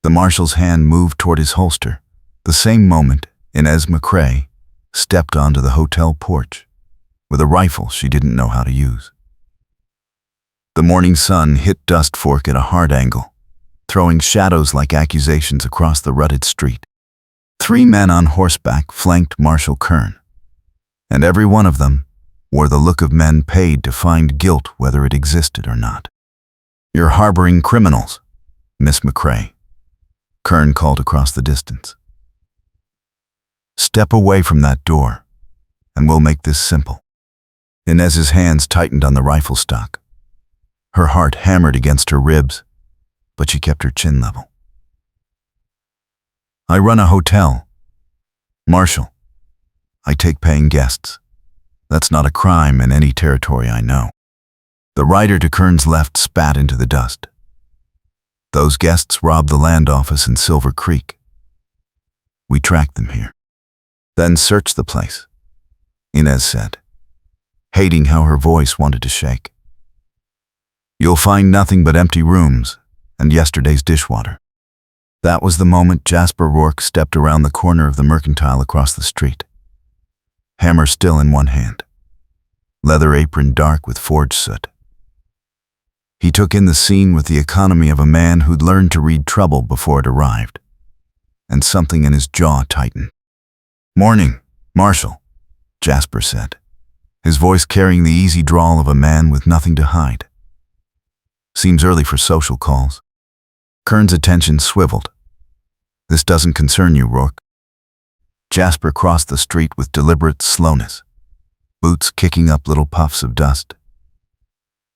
The Marshal's hand moved toward his holster. The same moment, Inez McCrae stepped onto the hotel porch with a rifle she didn't know how to use. The morning sun hit Dust Fork at a hard angle, throwing shadows like accusations across the rutted street. 3 men on horseback flanked Marshal Kern, and every one of them wore the look of men paid to find guilt whether it existed or not. "You're harboring criminals, Miss McCrae," Kern called across the distance. "Step away from that door, and we'll make this simple." Inez's hands tightened on the rifle stock. Her heart hammered against her ribs, but she kept her chin level. "I run a hotel, Marshal. I take paying guests. That's not a crime in any territory I know." The rider to Kern's left spat into the dust. "Those guests robbed the land office in Silver Creek. We tracked them here. Then searched the place," Inez said, hating how her voice wanted to shake. "You'll find nothing but empty rooms and yesterday's dishwater." That was the moment Jasper Rourke stepped around the corner of the Mercantile across the street, hammer still in one hand, leather apron dark with forge soot. He took in the scene with the economy of a man who'd learned to read trouble before it arrived, and something in his jaw tightened. "Morning, Marshal," Jasper said, his voice carrying the easy drawl of a man with nothing to hide. "Seems early for social calls." Kern's attention swiveled. "This doesn't concern you, Rourke." Jasper crossed the street with deliberate slowness, boots kicking up little puffs of dust.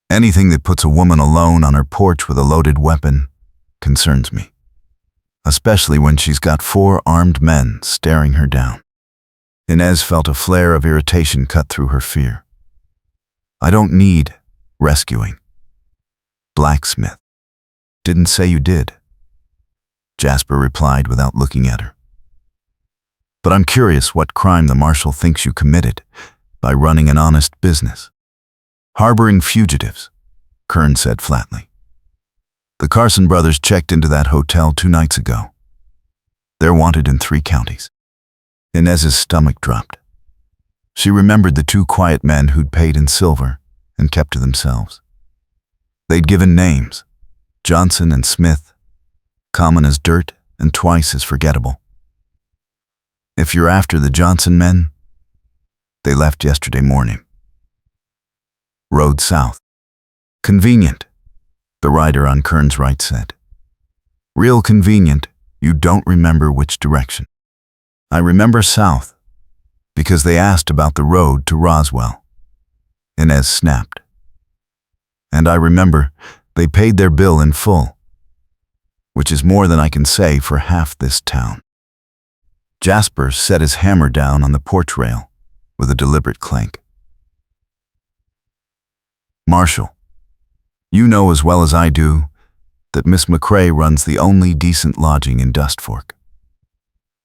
"Anything that puts a woman alone on her porch with a loaded weapon concerns me, especially when she's got 4 armed men staring her down." Inez felt a flare of irritation cut through her fear. "I don't need rescuing. Blacksmith didn't say you did," Jasper replied without looking at her. "But I'm curious what crime the Marshal thinks you committed by running an honest business." "Harboring fugitives," Kern said flatly. "The Carson brothers checked into that hotel 2 nights ago. They're wanted in 3 counties. Inez's stomach dropped. She remembered the 2 quiet men who'd paid in silver and kept to themselves. They'd given names, Johnson and Smith, common as dirt and twice as forgettable. "If you're after the Johnson men, they left yesterday morning. Rode south." "Convenient," the rider on Kern's right said. "Real convenient, you don't remember which direction." "I remember south, because they asked about the road to Roswell," Inez snapped. "And I remember they paid their bill in full, which is more than I can say for half this town." Jasper set his hammer down on the porch rail with a deliberate clank. "Marshal, you know as well as I do that Miss McCrae runs the only decent lodging in Dust Fork.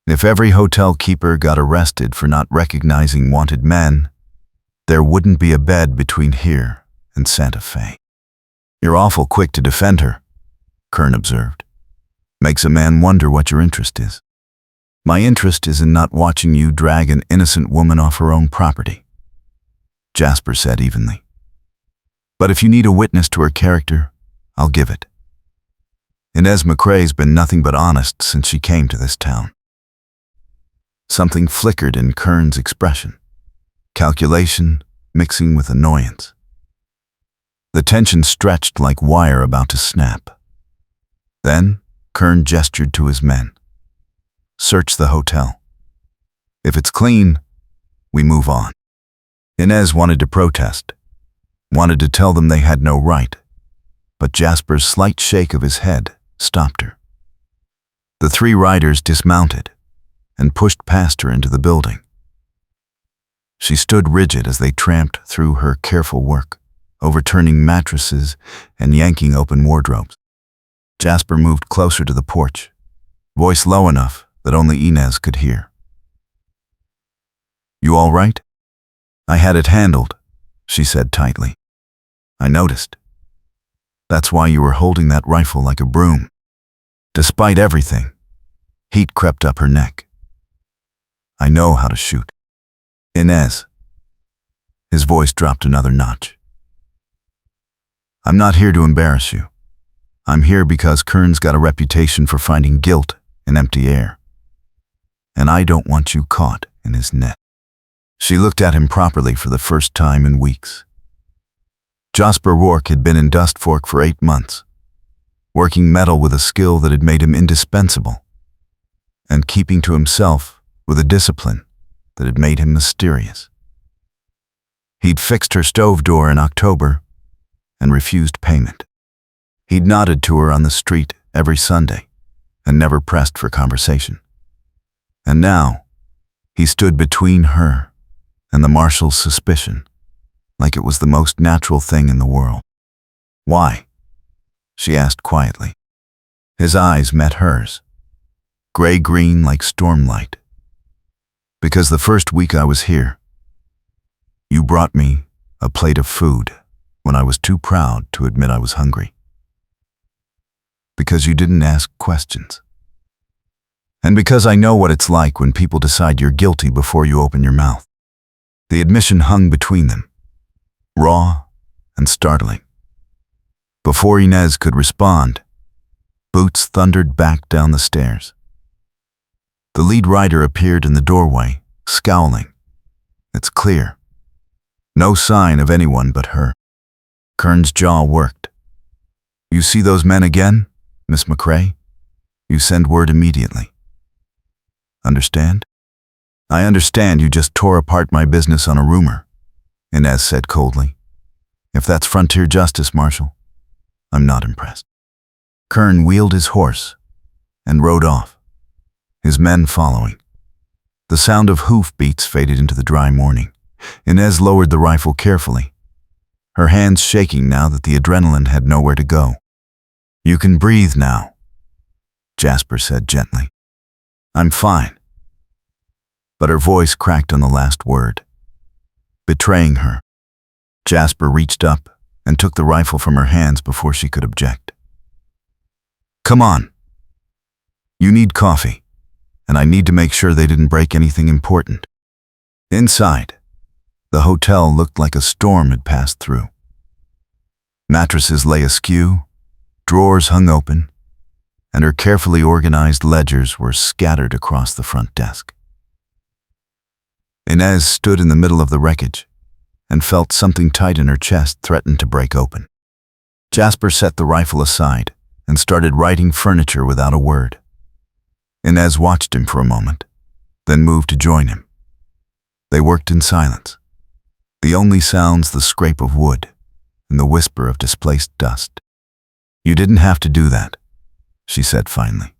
If every hotel keeper got arrested for not recognizing wanted men, there wouldn't be a bed between here and Santa Fe." "You're awful quick to defend her," Kern observed. "Makes a man wonder what your interest is." "My interest is in not watching you drag an innocent woman off her own property," Jasper said evenly. "But if you need a witness to her character, I'll give it. Inez McCrae's been nothing but honest since she came to this town." Something flickered in Kern's expression, calculation mixing with annoyance. The tension stretched like wire about to snap. Then Kern gestured to his men. "Search the hotel. If it's clean, we move on." Inez wanted to protest, wanted to tell them they had no right, but Jasper's slight shake of his head stopped her. The 3 riders dismounted and pushed past her into the building. She stood rigid as they tramped through her careful work, overturning mattresses and yanking open wardrobes. Jasper moved closer to the porch, voice low enough that only Inez could hear. "You all right?" "I had it handled," she said tightly. "I noticed. That's why you were holding that rifle like a broom." Despite everything, heat crept up her neck. I know how to shoot. Inez. His voice dropped another notch. I'm not here to embarrass you. I'm here because Kern's got a reputation for finding guilt in empty air. And I don't want you caught in his net. She looked at him properly for the first time in weeks. Jasper Rourke had been in Dust Fork for 8 months, working metal with a skill that had made him indispensable, and keeping to himself with a discipline that had made him mysterious. He'd fixed her stove door in October and refused payment. He'd nodded to her on the street every Sunday and never pressed for conversation. And now, he stood between her and the Marshal's suspicion, like it was the most natural thing in the world. Why? She asked quietly. His eyes met hers, gray-green like stormlight. Because the first week I was here, you brought me a plate of food when I was too proud to admit I was hungry. Because you didn't ask questions. And because I know what it's like when people decide you're guilty before you open your mouth. The admission hung between them, raw and startling. Before Inez could respond, boots thundered back down the stairs. The lead rider appeared in the doorway, scowling. It's clear. No sign of anyone but her. Kern's jaw worked. You see those men again, Miss McCrae? You send word immediately. Understand? I understand you just tore apart my business on a rumor, Inez said coldly. If that's frontier justice, Marshal, I'm not impressed. Kern wheeled his horse and rode off, his men following. The sound of hoofbeats faded into the dry morning. Inez lowered the rifle carefully, her hands shaking now that the adrenaline had nowhere to go. You can breathe now, Jasper said gently. I'm fine. But her voice cracked on the last word, betraying her. Jasper reached up and took the rifle from her hands before she could object. Come on. You need coffee, and I need to make sure they didn't break anything important. Inside, the hotel looked like a storm had passed through. Mattresses lay askew, drawers hung open, and her carefully organized ledgers were scattered across the front desk. Inez stood in the middle of the wreckage and felt something tight in her chest threaten to break open. Jasper set the rifle aside and started righting furniture without a word. Inez watched him for a moment, then moved to join him. They worked in silence, the only sounds the scrape of wood and the whisper of displaced dust. You didn't have to do that, she said finally.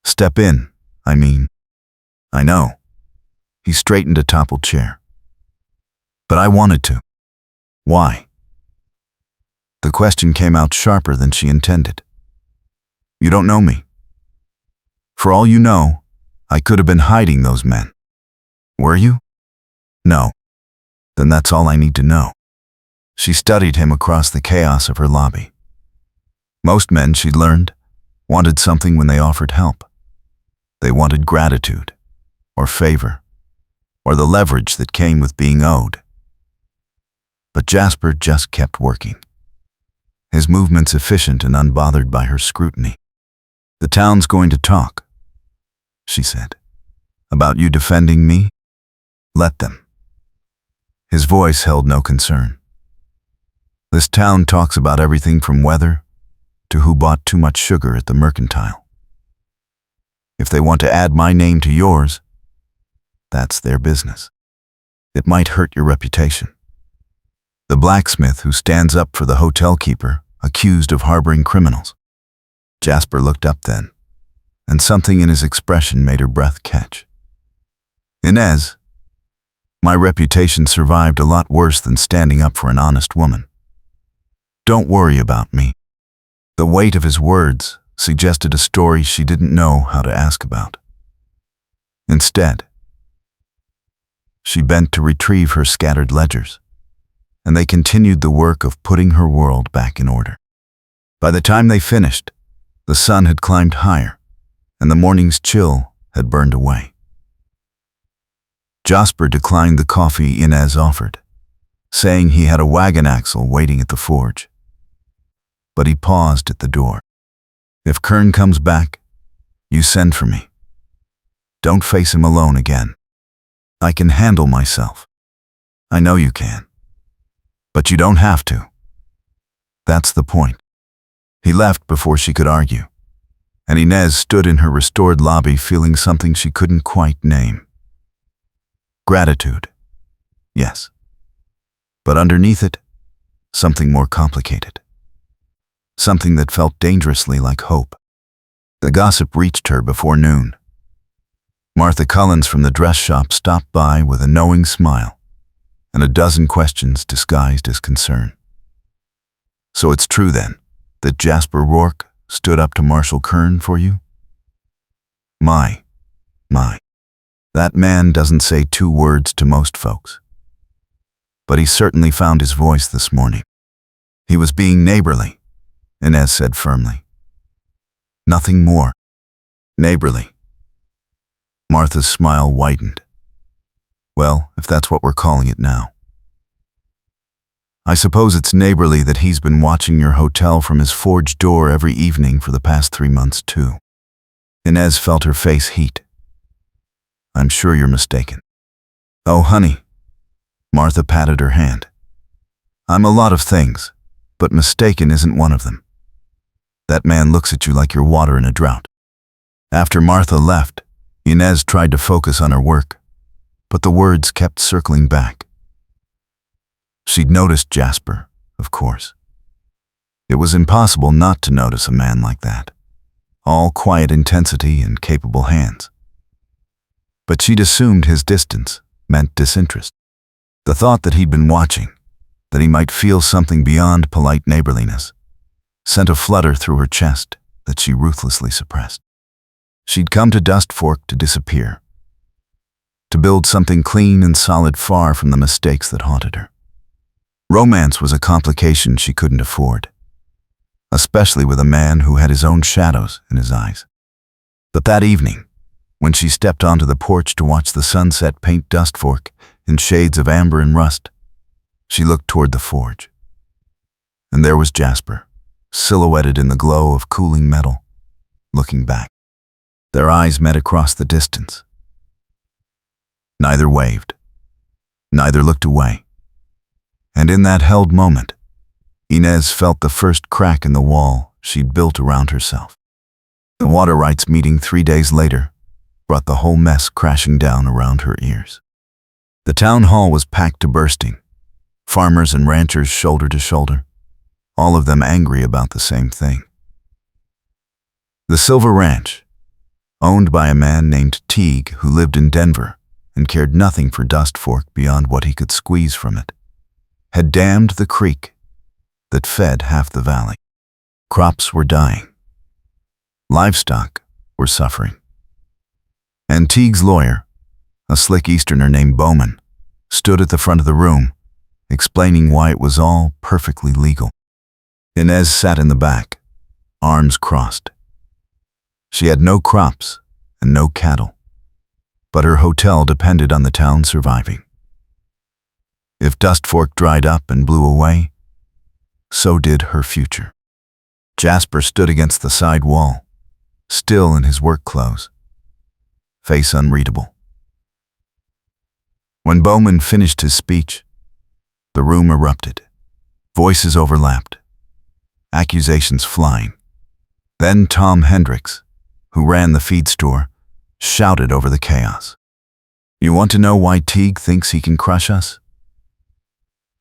Step in, I mean. I know. He straightened a toppled chair. But I wanted to. Why? The question came out sharper than she intended. You don't know me. For all you know, I could have been hiding those men. Were you? No. Then that's all I need to know. She studied him across the chaos of her lobby. Most men, she'd learned, wanted something when they offered help. They wanted gratitude, or favor, or the leverage that came with being owed. But Jasper just kept working, his movements efficient and unbothered by her scrutiny. The town's going to talk, she said. About you defending me? Let them. His voice held no concern. This town talks about everything from weather to who bought too much sugar at the mercantile. If they want to add my name to yours, that's their business. It might hurt your reputation. The blacksmith who stands up for the hotel keeper accused of harboring criminals. Jasper looked up then, and something in his expression made her breath catch. Inez, my reputation survived a lot worse than standing up for an honest woman. Don't worry about me. The weight of his words suggested a story she didn't know how to ask about. Instead, she bent to retrieve her scattered ledgers, and they continued the work of putting her world back in order. By the time they finished, The sun had climbed higher, and the morning's chill had burned away. Jasper declined the coffee Inez offered, saying he had a wagon axle waiting at the forge. But he paused at the door. "If Kern comes back, you send for me. Don't face him alone again. I can handle myself." "I know you can. But you don't have to. That's the point." He left before she could argue, and Inez stood in her restored lobby feeling something she couldn't quite name. Gratitude, yes. But underneath it, something more complicated. Something that felt dangerously like hope. The gossip reached her before noon. Martha Cullens from the dress shop stopped by with a knowing smile and a dozen questions disguised as concern. "So it's true then, that Jasper Rourke stood up to Marshal Kern for you?" My. That man doesn't say two words to most folks. But he certainly found his voice this morning. He was being neighborly, Inez said firmly. Nothing more. Neighborly. Martha's smile widened. Well, if that's what we're calling it now. "I suppose it's neighborly that he's been watching your hotel from his forge door every evening for the past 3 months, too." Inez felt her face heat. "I'm sure you're mistaken." "Oh, honey." Martha patted her hand. "I'm a lot of things, but mistaken isn't one of them. That man looks at you like you're water in a drought." After Martha left, Inez tried to focus on her work, but the words kept circling back. She'd noticed Jasper, of course. It was impossible not to notice a man like that, all quiet intensity and capable hands. But she'd assumed his distance meant disinterest. The thought that he'd been watching, that he might feel something beyond polite neighborliness, sent a flutter through her chest that she ruthlessly suppressed. She'd come to Dust Fork to disappear, to build something clean and solid far from the mistakes that haunted her. Romance was a complication she couldn't afford, especially with a man who had his own shadows in his eyes. But that evening, when she stepped onto the porch to watch the sunset paint Dust Fork in shades of amber and rust, she looked toward the forge. And there was Jasper, silhouetted in the glow of cooling metal, looking back. Their eyes met across the distance. Neither waved. Neither looked away. And in that held moment, Inez felt the first crack in the wall she'd built around herself. The water rights meeting 3 days later brought the whole mess crashing down around her ears. The town hall was packed to bursting, farmers and ranchers shoulder to shoulder, all of them angry about the same thing. The Silver Ranch, owned by a man named Teague who lived in Denver and cared nothing for Dust Fork beyond what he could squeeze from it, had dammed the creek that fed half the valley. Crops were dying. Livestock were suffering. And Teague's lawyer, a slick Easterner named Bowman, stood at the front of the room, explaining why it was all perfectly legal. Inez sat in the back, arms crossed. She had no crops and no cattle, but her hotel depended on the town surviving. If Dust Fork dried up and blew away, so did her future. Jasper stood against the side wall, still in his work clothes, face unreadable. When Bowman finished his speech, the room erupted. Voices overlapped, accusations flying. Then Tom Hendricks, who ran the feed store, shouted over the chaos. "You want to know why Teague thinks he can crush us?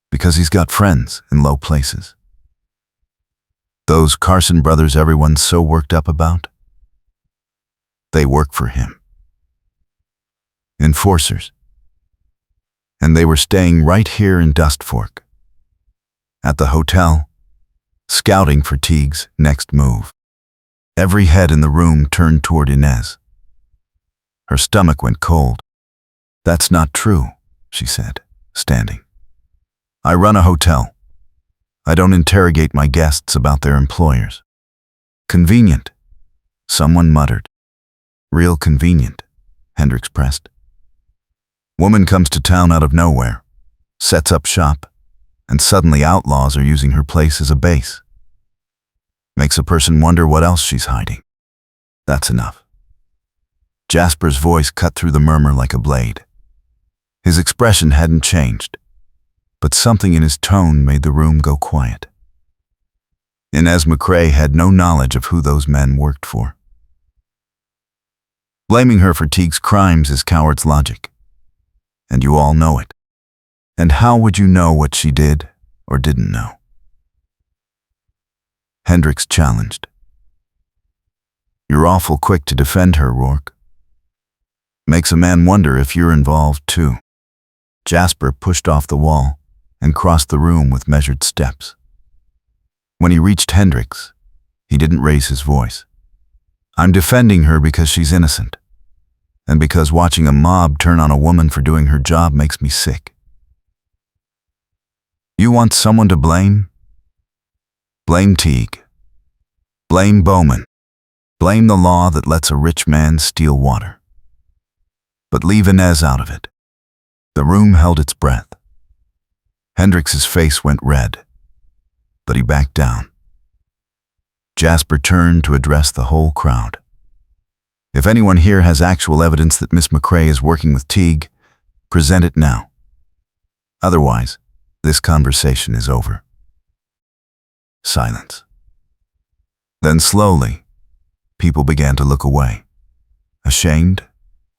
Because he's got friends in low places. Those Carson brothers everyone's so worked up about, they work for him. Enforcers. And they were staying right here in Dust Fork, at the hotel, scouting for Teague's next move." Every head in the room turned toward Inez. Her stomach went cold. "That's not true," she said, standing. "I run a hotel. I don't interrogate my guests about their employers." "Convenient," Someone muttered. Real convenient, Hendricks pressed. Woman comes to town out of nowhere, sets up shop, and suddenly outlaws are using her place as a base. Makes a person wonder what else she's hiding. That's enough. Jasper's voice cut through the murmur like a blade. His expression hadn't changed, but something in his tone made the room go quiet. Inez McCrae had no knowledge of who those men worked for. Blaming her for Teague's crimes is coward's logic, and you all know it. And how would you know what she did or didn't know? Hendricks challenged. You're awful quick to defend her, Rourke. Makes a man wonder if you're involved too. Jasper pushed off the wall and crossed the room with measured steps. When he reached Hendricks, he didn't raise his voice. I'm defending her because she's innocent, and because watching a mob turn on a woman for doing her job makes me sick. You want someone to blame? Blame Teague. Blame Bowman. Blame the law that lets a rich man steal water. But leave Inez out of it. The room held its breath. Hendricks' face went red, but he backed down. Jasper turned to address the whole crowd. If anyone here has actual evidence that Miss McCrae is working with Teague, present it now. Otherwise, this conversation is over. Silence. Then slowly, people began to look away, ashamed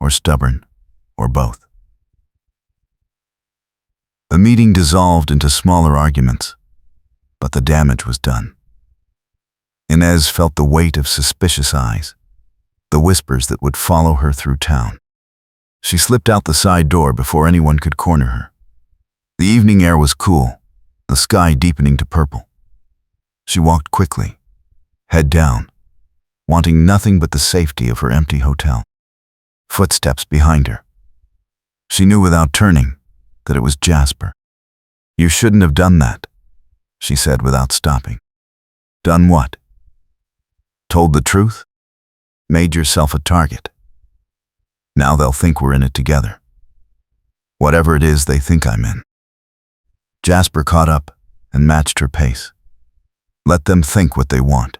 or stubborn or both. The meeting dissolved into smaller arguments, but the damage was done. Inez felt the weight of suspicious eyes, the whispers that would follow her through town. She slipped out the side door before anyone could corner her. The evening air was cool, the sky deepening to purple. She walked quickly, head down, wanting nothing but the safety of her empty hotel. Footsteps behind her. She knew without turning that it was Jasper. You shouldn't have done that, she said without stopping. Done what? Told the truth? Made yourself a target. Now they'll think we're in it together. Whatever it is they think I'm in. Jasper caught up and matched her pace. Let them think what they want.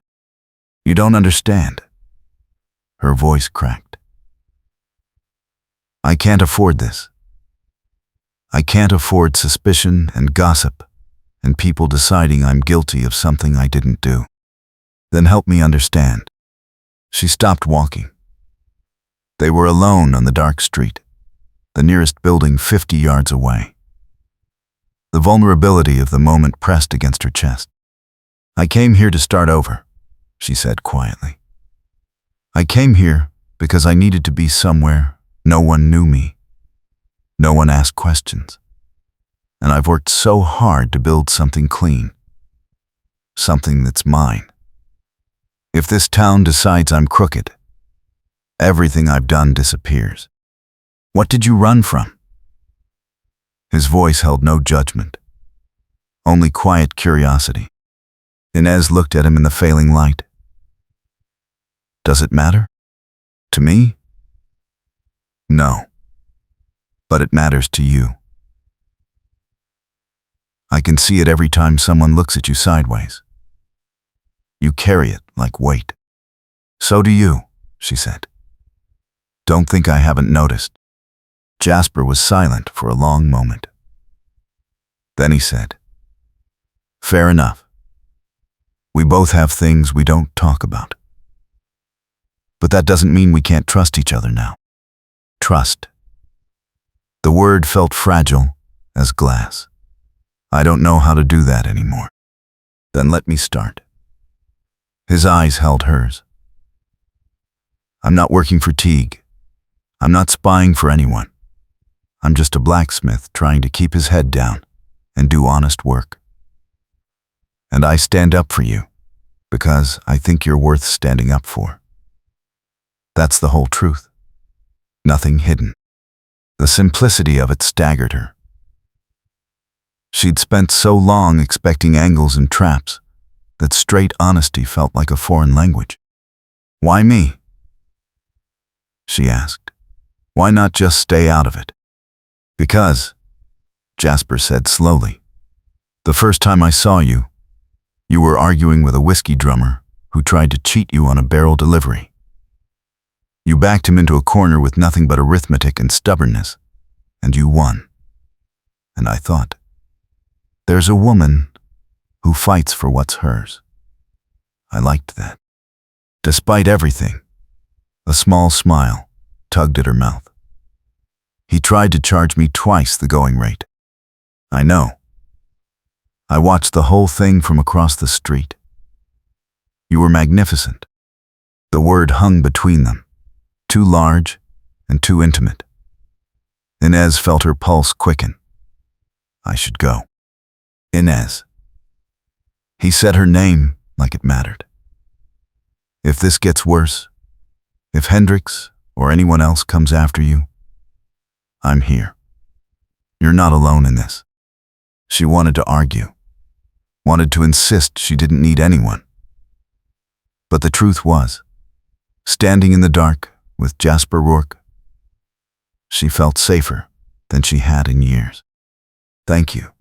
You don't understand. Her voice cracked. I can't afford this. I can't afford suspicion and gossip and people deciding I'm guilty of something I didn't do. Then help me understand. She stopped walking. They were alone on the dark street, the nearest building 50 yards away. The vulnerability of the moment pressed against her chest. I came here to start over, she said quietly. I came here because I needed to be somewhere no one knew me. No one asked questions. And I've worked so hard to build something clean. Something that's mine. If this town decides I'm crooked, everything I've done disappears. What did you run from? His voice held no judgment, only quiet curiosity. Inez looked at him in the failing light. Does it matter? To me? No. But it matters to you. I can see it every time someone looks at you sideways. You carry it like weight. So do you, she said. Don't think I haven't noticed. Jasper was silent for a long moment. Then he said, Fair enough. We both have things we don't talk about. But that doesn't mean we can't trust each other now. Trust. The word felt fragile as glass. I don't know how to do that anymore. Then let me start. His eyes held hers. I'm not working for Teague. I'm not spying for anyone. I'm just a blacksmith trying to keep his head down and do honest work. And I stand up for you because I think you're worth standing up for. That's the whole truth. Nothing hidden. The simplicity of it staggered her. She'd spent so long expecting angles and traps that straight honesty felt like a foreign language. Why me? She asked. Why not just stay out of it? Because, Jasper said slowly, the first time I saw you, you were arguing with a whiskey drummer who tried to cheat you on a barrel delivery. You backed him into a corner with nothing but arithmetic and stubbornness, and you won. And I thought, there's a woman who fights for what's hers. I liked that. Despite everything, a small smile tugged at her mouth. He tried to charge me twice the going rate. I know. I watched the whole thing from across the street. You were magnificent. The word hung between them, too large and too intimate. Inez felt her pulse quicken. I should go. Inez. He said her name like it mattered. If this gets worse, if Hendricks or anyone else comes after you, I'm here. You're not alone in this. She wanted to argue, wanted to insist she didn't need anyone. But the truth was, standing in the dark with Jasper Rourke, she felt safer than she had in years. Thank you,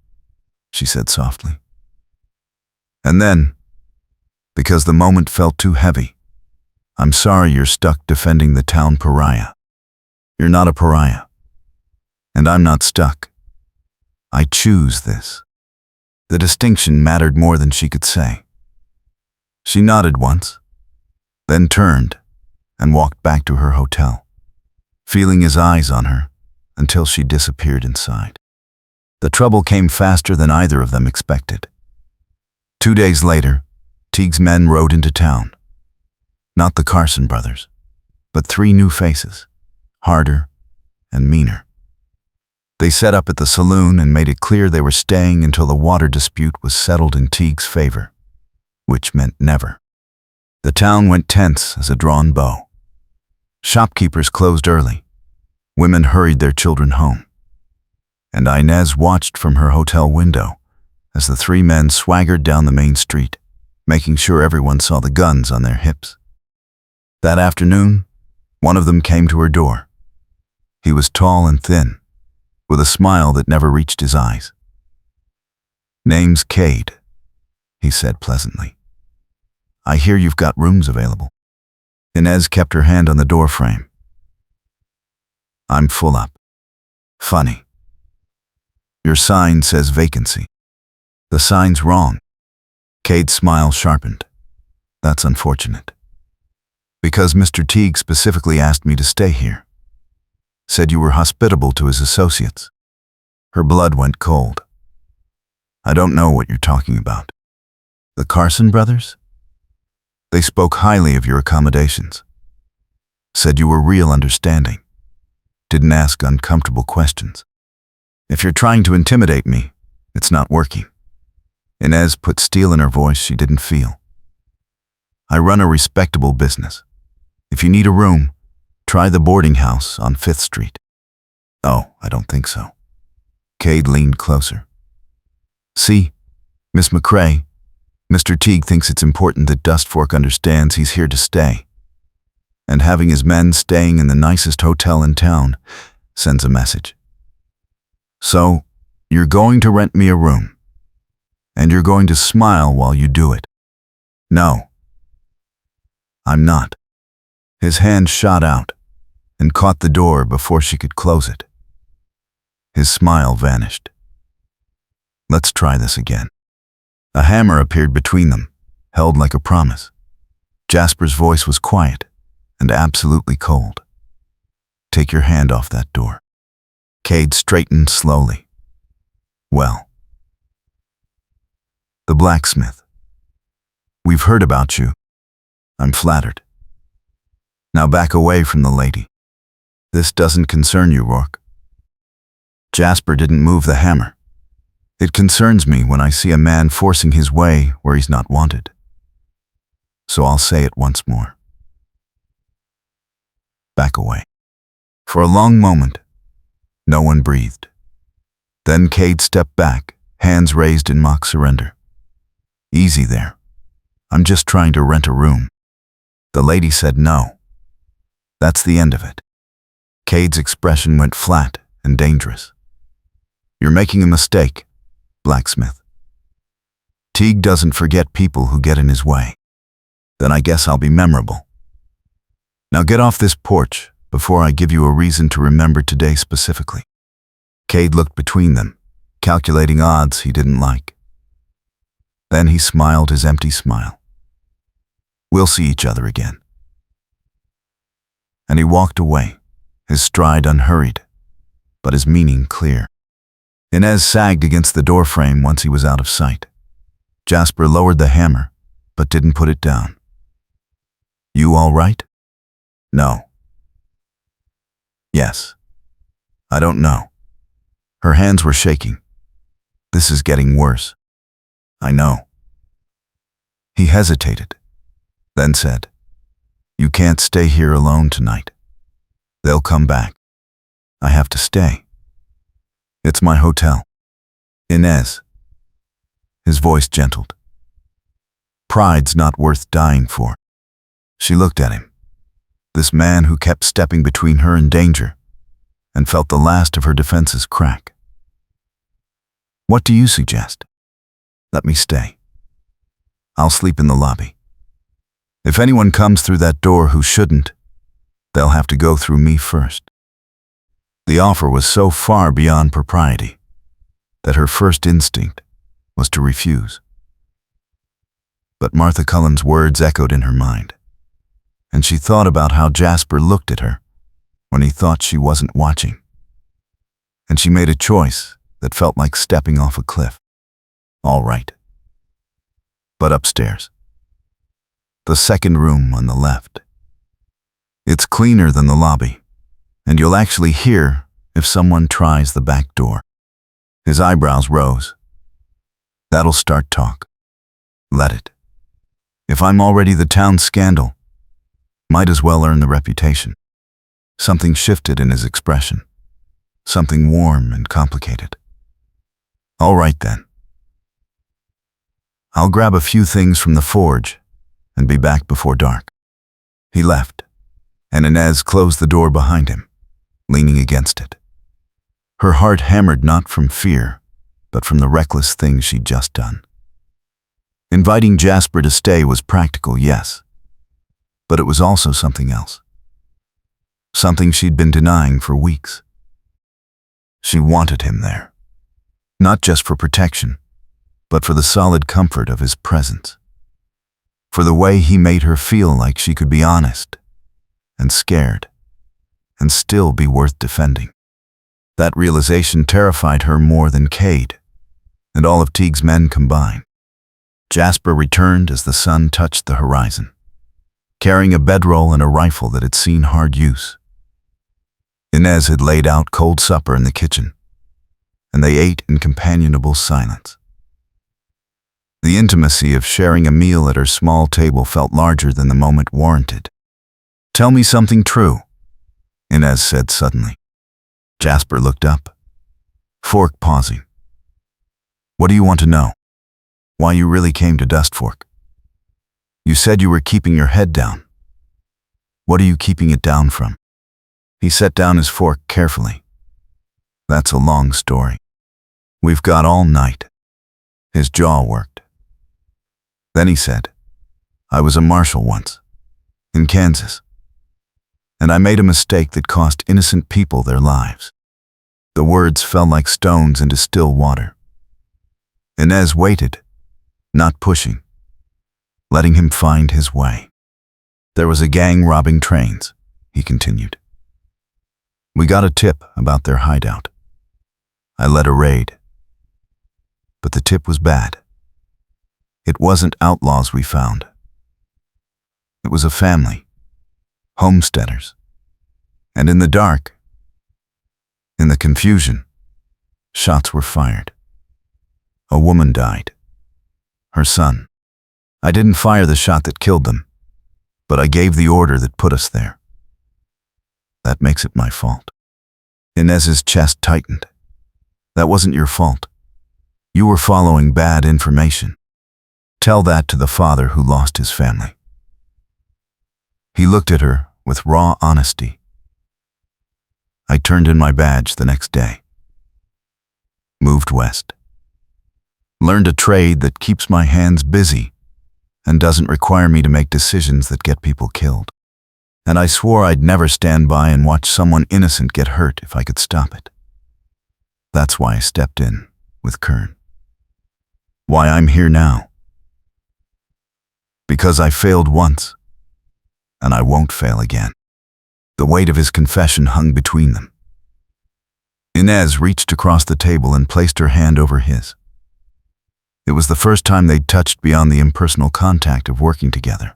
she said softly. And then, because the moment felt too heavy, I'm sorry you're stuck defending the town pariah. You're not a pariah. And I'm not stuck. I choose this. The distinction mattered more than she could say. She nodded once, then turned and walked back to her hotel, feeling his eyes on her until she disappeared inside. The trouble came faster than either of them expected. 2 days later, Teague's men rode into town. Not the Carson brothers, but 3 new faces, harder and meaner. They set up at the saloon and made it clear they were staying until the water dispute was settled in Teague's favor, which meant never. The town went tense as a drawn bow. Shopkeepers closed early. Women hurried their children home. And Inez watched from her hotel window as the 3 men swaggered down the main street, making sure everyone saw the guns on their hips. That afternoon, one of them came to her door. He was tall and thin, with a smile that never reached his eyes. Name's Cade, he said pleasantly. I hear you've got rooms available. Inez kept her hand on the door frame. I'm full up. Funny. Your sign says vacancy. The sign's wrong. Cade's smile sharpened. That's unfortunate. Because Mr. Teague specifically asked me to stay here. Said you were hospitable to his associates. Her blood went cold. I don't know what you're talking about. The Carson brothers? They spoke highly of your accommodations. Said you were real understanding. Didn't ask uncomfortable questions. If you're trying to intimidate me, it's not working. Inez put steel in her voice she didn't feel. I run a respectable business. If you need a room, try the boarding house on 5th Street. Oh, I don't think so. Cade leaned closer. See, Miss McCrae, Mr. Teague thinks it's important that Dustfork understands he's here to stay. And having his men staying in the nicest hotel in town sends a message. So, you're going to rent me a room. And you're going to smile while you do it. No. I'm not. His hand shot out and caught the door before she could close it. His smile vanished. Let's try this again. A hammer appeared between them, held like a promise. Jasper's voice was quiet and absolutely cold. Take your hand off that door. Cade straightened slowly. Well. The blacksmith. We've heard about you. I'm flattered. Now back away from the lady. This doesn't concern you, Rourke. Jasper didn't move the hammer. It concerns me when I see a man forcing his way where he's not wanted. So I'll say it once more. Back away. For a long moment, no one breathed. Then Cade stepped back, hands raised in mock surrender. Easy there. I'm just trying to rent a room. The lady said no. That's the end of it. Cade's expression went flat and dangerous. You're making a mistake, Blacksmith. Teague doesn't forget people who get in his way. Then I guess I'll be memorable. Now get off this porch before I give you a reason to remember today specifically. Cade looked between them, calculating odds he didn't like. Then he smiled his empty smile. We'll see each other again. And he walked away, his stride unhurried, but his meaning clear. Inez sagged against the doorframe once he was out of sight. Jasper lowered the hammer, but didn't put it down. You all right? No. Yes. I don't know. Her hands were shaking. This is getting worse. I know. He hesitated, then said, You can't stay here alone tonight. They'll come back. I have to stay. It's my hotel. Inez. His voice gentled. Pride's not worth dying for. She looked at him, this man who kept stepping between her and danger, and felt the last of her defenses crack. What do you suggest? Let me stay. I'll sleep in the lobby. If anyone comes through that door who shouldn't, they'll have to go through me first. The offer was so far beyond propriety that her first instinct was to refuse. But Martha Cullen's words echoed in her mind, and she thought about how Jasper looked at her when he thought she wasn't watching. And she made a choice that felt like stepping off a cliff. All right. But upstairs. The second room on the left. It's cleaner than the lobby, and you'll actually hear if someone tries the back door. His eyebrows rose. That'll start talk. Let it. If I'm already the town scandal, might as well earn the reputation. Something shifted in his expression. Something warm and complicated. All right then. I'll grab a few things from the forge and be back before dark. He left, and Inez closed the door behind him, leaning against it. Her heart hammered not from fear, but from the reckless thing she'd just done. Inviting Jasper to stay was practical, yes, but it was also something else. Something she'd been denying for weeks. She wanted him there, not just for protection, but for the solid comfort of his presence. For the way he made her feel like she could be honest and scared and still be worth defending. That realization terrified her more than Cade and all of Teague's men combined. Jasper returned as the sun touched the horizon, carrying a bedroll and a rifle that had seen hard use. Inez had laid out cold supper in the kitchen, and they ate in companionable silence. The intimacy of sharing a meal at her small table felt larger than the moment warranted. Tell me something true, Inez said suddenly. Jasper looked up, Fork pausing. What do you want to know? Why you really came to Dust Fork? You said you were keeping your head down. What are you keeping it down from? He set down his fork carefully. That's a long story. We've got all night. His jaw worked. Then he said, I was a marshal once, in Kansas, and I made a mistake that cost innocent people their lives. The words fell like stones into still water. Inez waited, not pushing, letting him find his way. There was a gang robbing trains, he continued. We got a tip about their hideout. I led a raid. But the tip was bad. It wasn't outlaws we found. It was a family, homesteaders. And in the dark, in the confusion, shots were fired. A woman died. Her son. I didn't fire the shot that killed them, but I gave the order that put us there. That makes it my fault. Inez's chest tightened. That wasn't your fault. You were following bad information. Tell that to the father who lost his family. He looked at her with raw honesty. I turned in my badge the next day. Moved west. Learned a trade that keeps my hands busy and doesn't require me to make decisions that get people killed. And I swore I'd never stand by and watch someone innocent get hurt if I could stop it. That's why I stepped in with Kern. Why I'm here now. Because I failed once, and I won't fail again. The weight of his confession hung between them. Inez reached across the table and placed her hand over his. It was the first time they'd touched beyond the impersonal contact of working together,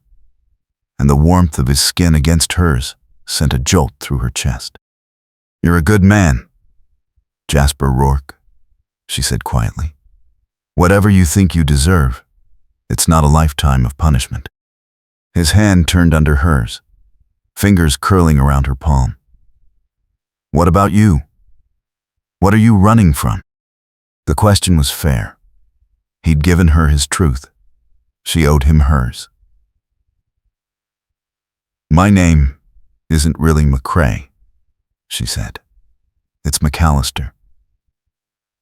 and the warmth of his skin against hers sent a jolt through her chest. "You're a good man, Jasper Rourke," she said quietly. "Whatever you think you deserve, it's not a lifetime of punishment." His hand turned under hers, fingers curling around her palm. "What about you? What are you running from?" The question was fair. He'd given her his truth. She owed him hers. "My name isn't really McCrae," she said. "It's McAllister.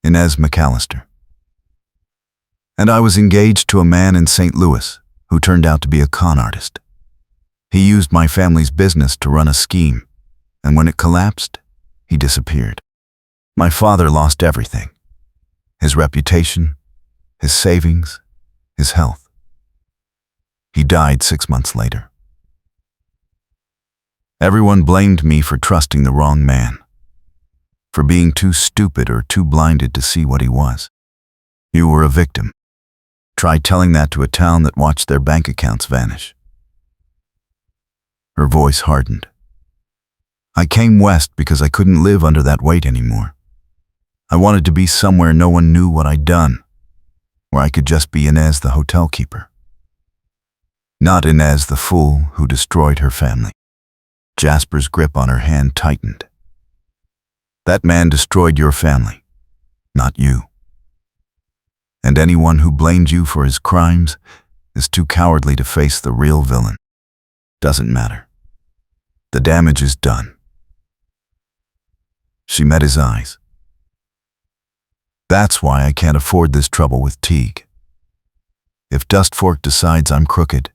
Inez McAllister. And I was engaged to a man in St. Louis who turned out to be a con artist. He used my family's business to run a scheme, and when it collapsed, he disappeared. My father lost everything. His reputation, his savings, his health. He died 6 months later. Everyone blamed me for trusting the wrong man, for being too stupid or too blinded to see what he was. You were a victim. Try telling that to a town that watched their bank accounts vanish. Her voice hardened. I came west because I couldn't live under that weight anymore. I wanted to be somewhere no one knew what I'd done, where I could just be Inez the hotel keeper. Not Inez the fool who destroyed her family. Jasper's grip on her hand tightened. That man destroyed your family, not you. And anyone who blamed you for his crimes is too cowardly to face the real villain. Doesn't matter. The damage is done. She met his eyes. That's why I can't afford this trouble with Teague. If Dust Fork decides I'm crooked,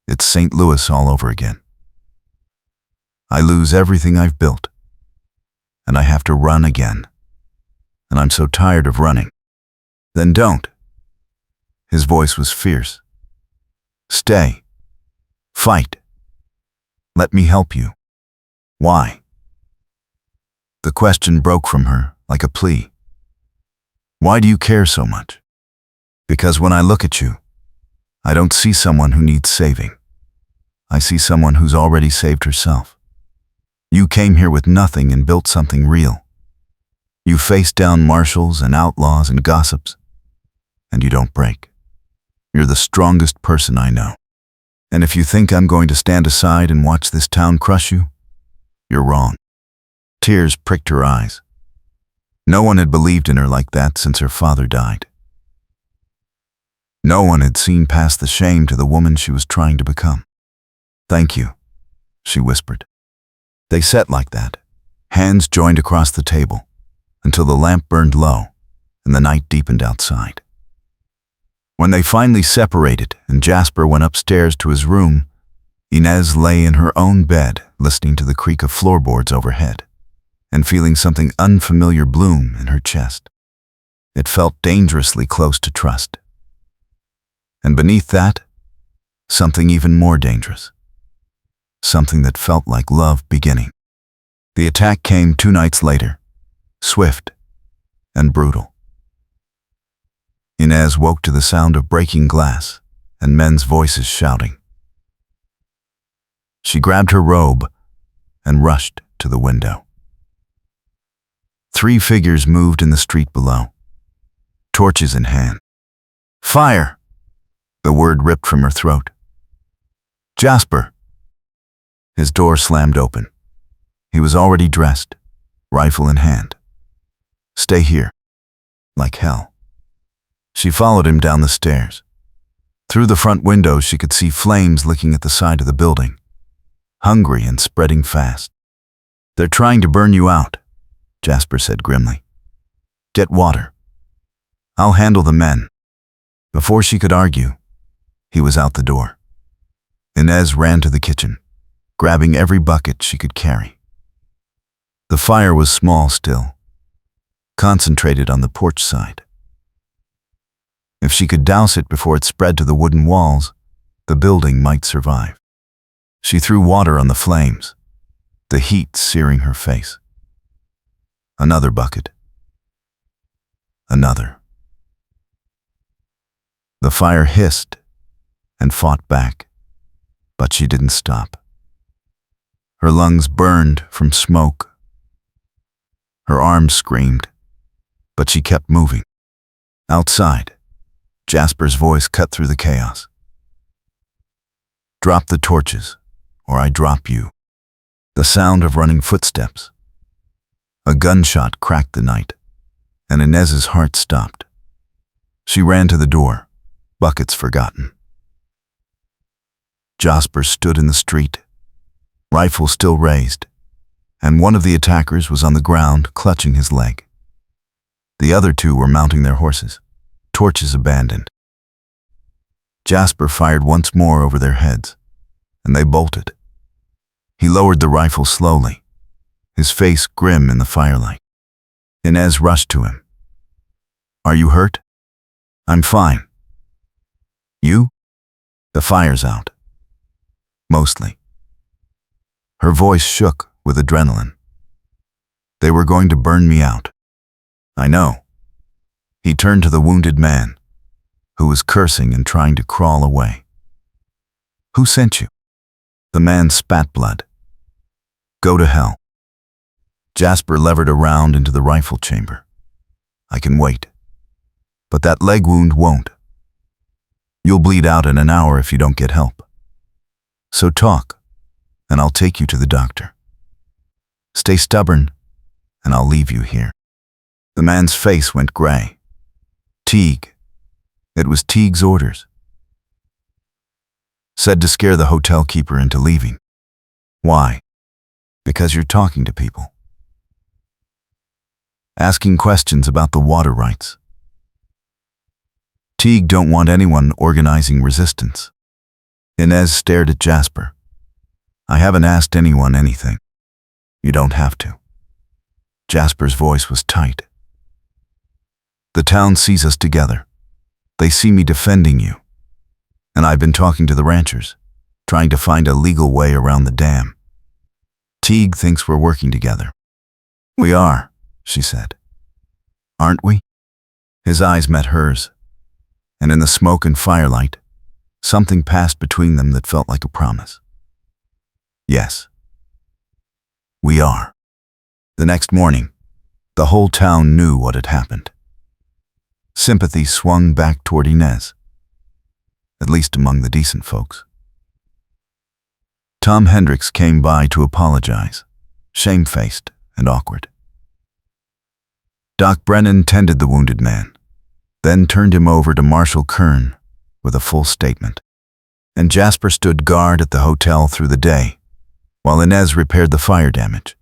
it's St. Louis all over again. I lose everything I've built, and I have to run again. And I'm so tired of running. Then don't. His voice was fierce. Stay. Fight. Let me help you. Why? The question broke from her like a plea. Why do you care so much? Because when I look at you, I don't see someone who needs saving. I see someone who's already saved herself. You came here with nothing and built something real. You faced down marshals and outlaws and gossips, and you don't break. You're the strongest person I know. And if you think I'm going to stand aside and watch this town crush you, you're wrong. Tears pricked her eyes. No one had believed in her like that since her father died. No one had seen past the shame to the woman she was trying to become. Thank you, she whispered. They sat like that, hands joined across the table, until the lamp burned low and the night deepened outside. When they finally separated and Jasper went upstairs to his room, Inez lay in her own bed listening to the creak of floorboards overhead and feeling something unfamiliar bloom in her chest. It felt dangerously close to trust. And beneath that, something even more dangerous. Something that felt like love beginning. The attack came 2 nights later, swift and brutal. Inez woke to the sound of breaking glass and men's voices shouting. She grabbed her robe and rushed to the window. 3 figures moved in the street below, torches in hand. Fire! The word ripped from her throat. Jasper! His door slammed open. He was already dressed, rifle in hand. Stay here. Like hell. She followed him down the stairs. Through the front window, she could see flames licking at the side of the building, hungry and spreading fast. "They're trying to burn you out," Jasper said grimly. "Get water. I'll handle the men." Before she could argue, he was out the door. Inez ran to the kitchen, grabbing every bucket she could carry. The fire was small still, concentrated on the porch side. If she could douse it before it spread to the wooden walls, the building might survive. She threw water on the flames, the heat searing her face. Another bucket. Another. The fire hissed and fought back, but she didn't stop. Her lungs burned from smoke. Her arms screamed, but she kept moving. Outside, Jasper's voice cut through the chaos. "Drop the torches, or I drop you." The sound of running footsteps. A gunshot cracked the night, and Inez's heart stopped. She ran to the door, buckets forgotten. Jasper stood in the street, rifle still raised, and one of the attackers was on the ground clutching his leg. The other two were mounting their horses, torches abandoned. Jasper fired once more over their heads, and they bolted. He lowered the rifle slowly, his face grim in the firelight. Inez rushed to him. "Are you hurt?" "I'm fine." "You?" "The fire's out." "Mostly." Her voice shook with adrenaline. "They were going to burn me out." "I know." He turned to the wounded man, who was cursing and trying to crawl away. "Who sent you?" The man spat blood. "Go to hell." Jasper levered around into the rifle chamber. "I can wait. But that leg wound won't. You'll bleed out in an hour if you don't get help. So talk, and I'll take you to the doctor. Stay stubborn, and I'll leave you here." The man's face went gray. Teague. It was Teague's orders. Said to scare the hotel keeper into leaving. "Why?" "Because you're talking to people. Asking questions about the water rights. Teague don't want anyone organizing resistance." Inez stared at Jasper. "I haven't asked anyone anything." "You don't have to." Jasper's voice was tight. "The town sees us together. They see me defending you. And I've been talking to the ranchers, trying to find a legal way around the dam. Teague thinks we're working together." "We are," she said. "Aren't we?" His eyes met hers, and in the smoke and firelight, something passed between them that felt like a promise. "Yes, we are." The next morning, the whole town knew what had happened. Sympathy swung back toward Inez, at least among the decent folks. Tom Hendricks came by to apologize, shamefaced and awkward. Doc Brennan tended the wounded man, then turned him over to Marshal Kern with a full statement. And Jasper stood guard at the hotel through the day, while Inez repaired the fire damage,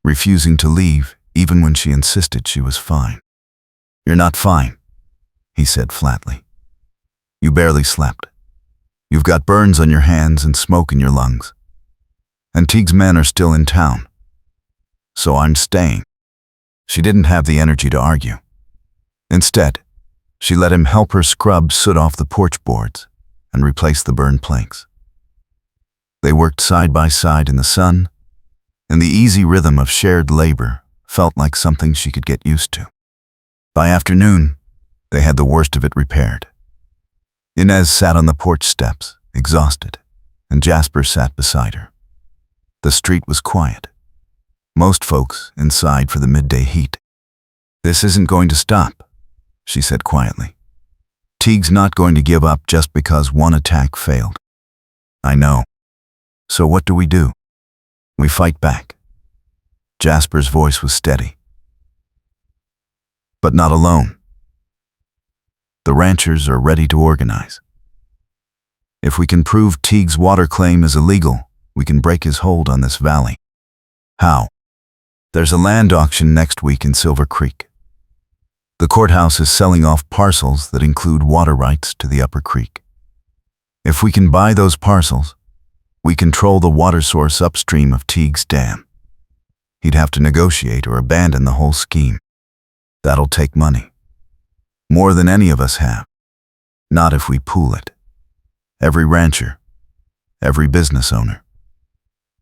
refusing to leave even when she insisted she was fine. "You're not fine," he said flatly. "You barely slept. You've got burns on your hands and smoke in your lungs. And Teague's men are still in town. So I'm staying." She didn't have the energy to argue. Instead, she let him help her scrub soot off the porch boards and replace the burned planks. They worked side by side in the sun, and the easy rhythm of shared labor felt like something she could get used to. By afternoon, they had the worst of it repaired. Inez sat on the porch steps, exhausted, and Jasper sat beside her. The street was quiet. Most folks inside for the midday heat. "This isn't going to stop," she said quietly. "Teague's not going to give up just because one attack failed." "I know. So what do we do?" "We fight back." Jasper's voice was steady. "But not alone. The ranchers are ready to organize. If we can prove Teague's water claim is illegal, we can break his hold on this valley. How? There's a land auction next week in Silver Creek. The courthouse is selling off parcels that include water rights to the upper creek. If we can buy those parcels, we control the water source upstream of Teague's dam. He'd have to negotiate or abandon the whole scheme. That'll take money. More than any of us have. Not if we pool it. Every rancher, every business owner.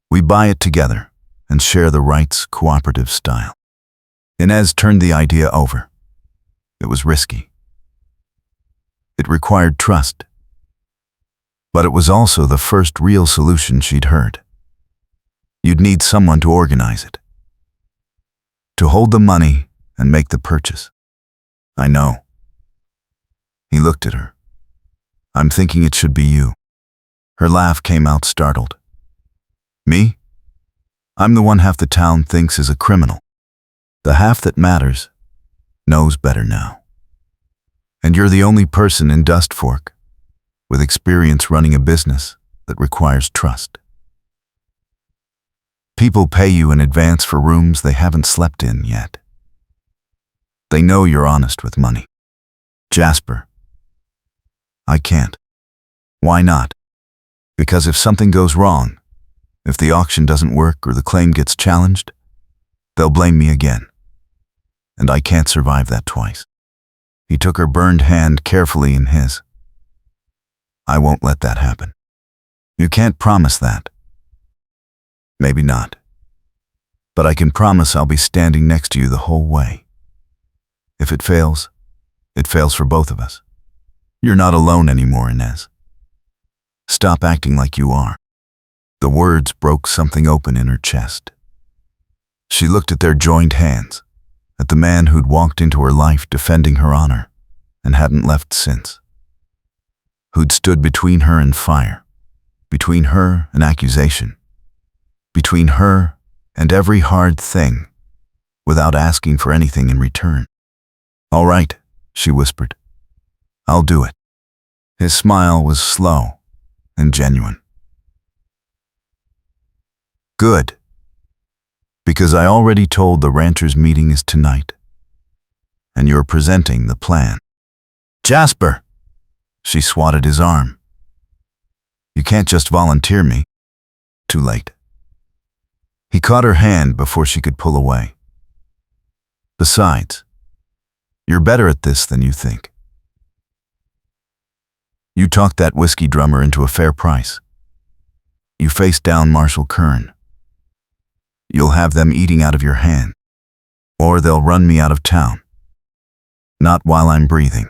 We buy it together and share the rights cooperative style. Inez turned the idea over. It was risky. It required trust. But it was also the first real solution she'd heard. You'd need someone to organize it. To hold the money and make the purchase. I know. He looked at her. I'm thinking it should be you. Her laugh came out startled. Me? I'm the one half the town thinks is a criminal. The half that matters knows better now. And you're the only person in Dust Fork with experience running a business that requires trust. People pay you in advance for rooms they haven't slept in yet. They know you're honest with money. Jasper, I can't. Why not? Because if something goes wrong, if the auction doesn't work or the claim gets challenged, they'll blame me again. And I can't survive that twice. He took her burned hand carefully in his. I won't let that happen. You can't promise that. Maybe not. But I can promise I'll be standing next to you the whole way. If it fails for both of us. You're not alone anymore, Inez. Stop acting like you are. The words broke something open in her chest. She looked at their joined hands, at the man who'd walked into her life defending her honor and hadn't left since. Who'd stood between her and fire, between her and accusation, between her and every hard thing, without asking for anything in return. All right, she whispered. I'll do it. His smile was slow and genuine. Good. Because I already told the ranchers' meeting is tonight, and you're presenting the plan. Jasper! She swatted his arm. You can't just volunteer me. Too late. He caught her hand before she could pull away. Besides, you're better at this than you think. You talked that whiskey drummer into a fair price. You faced down Marshal Kern. You'll have them eating out of your hand, or they'll run me out of town. Not while I'm breathing.